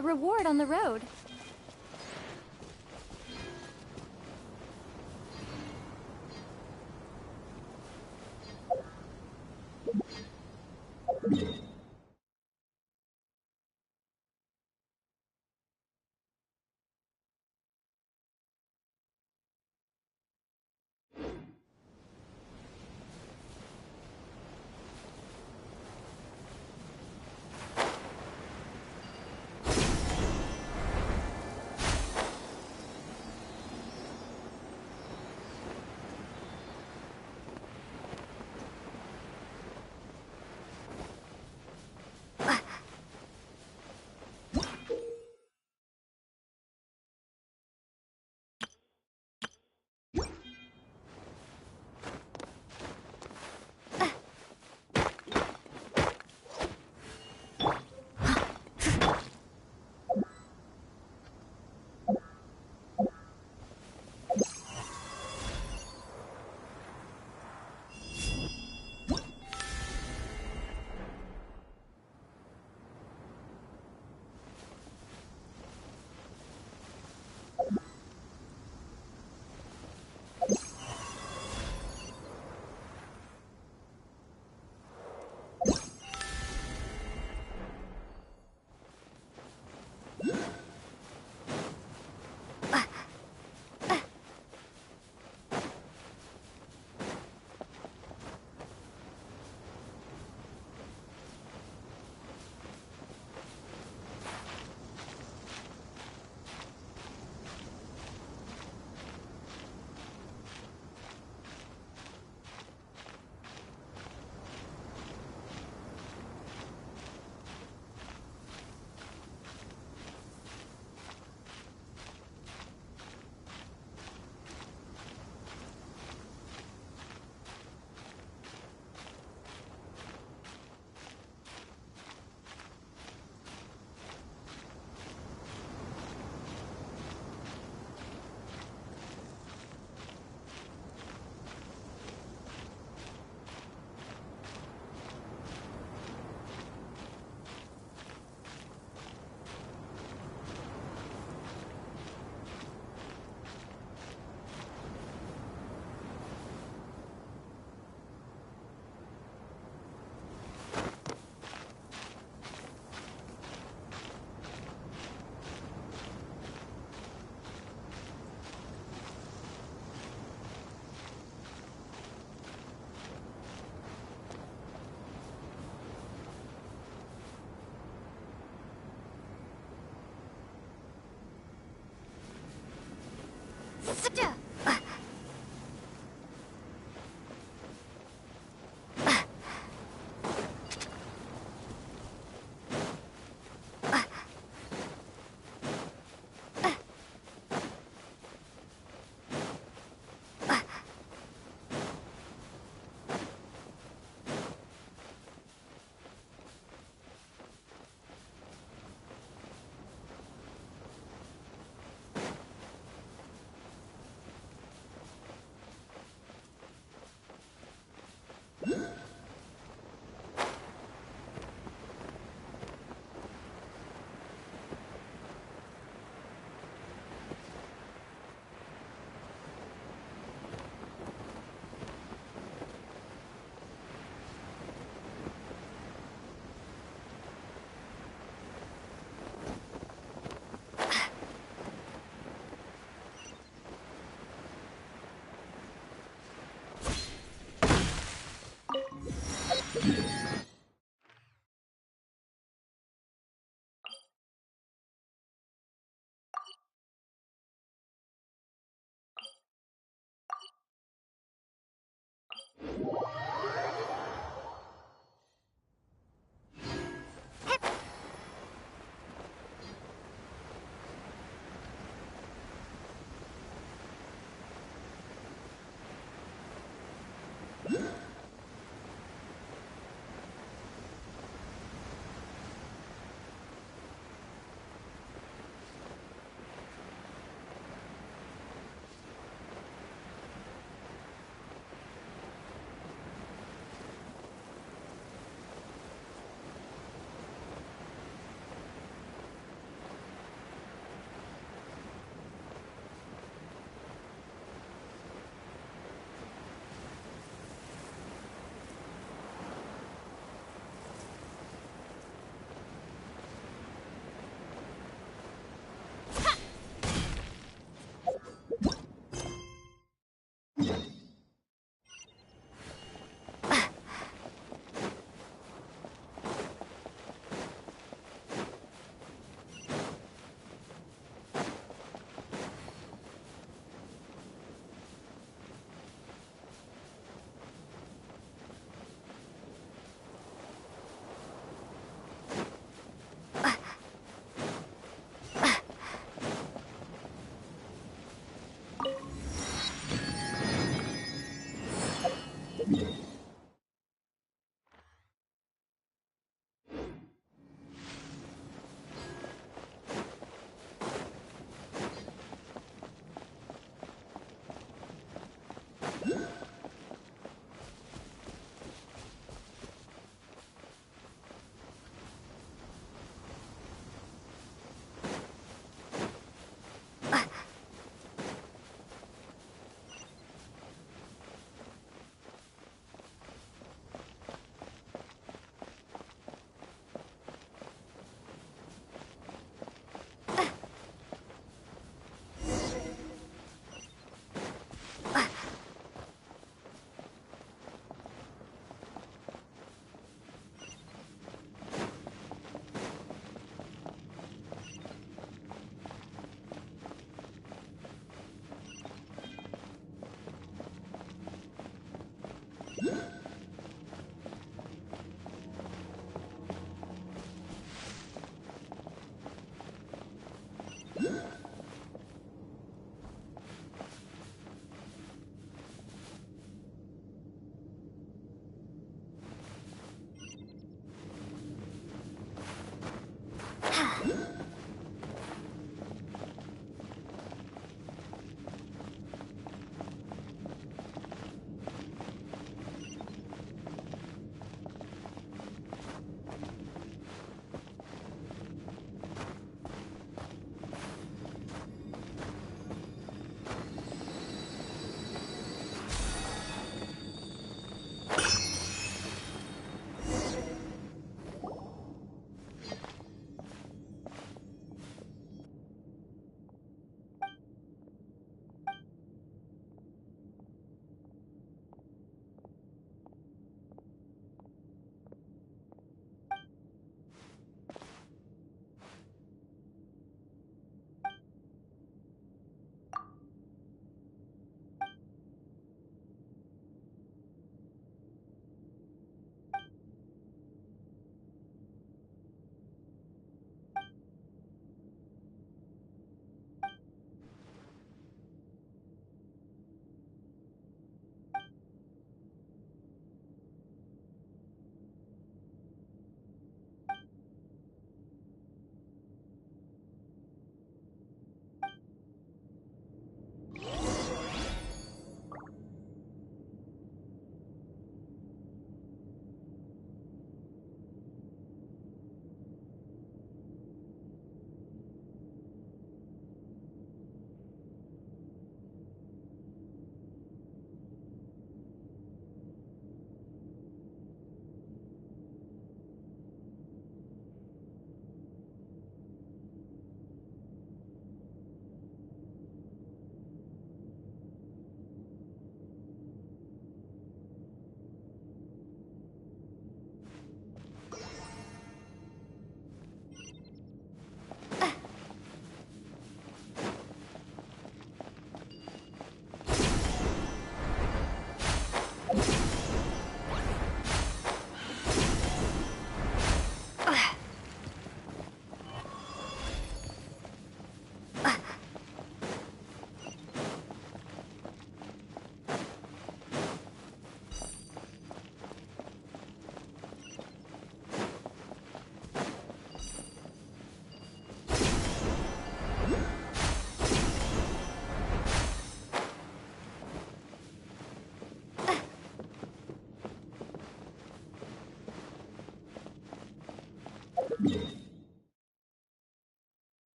a reward on the road.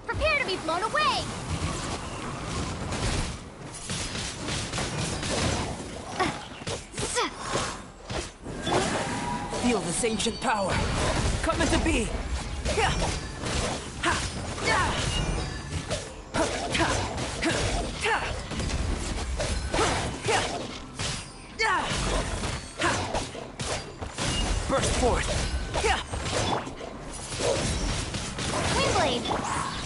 Prepare to be blown away! Feel this ancient power. Come as it be. Burst forth. Windblade!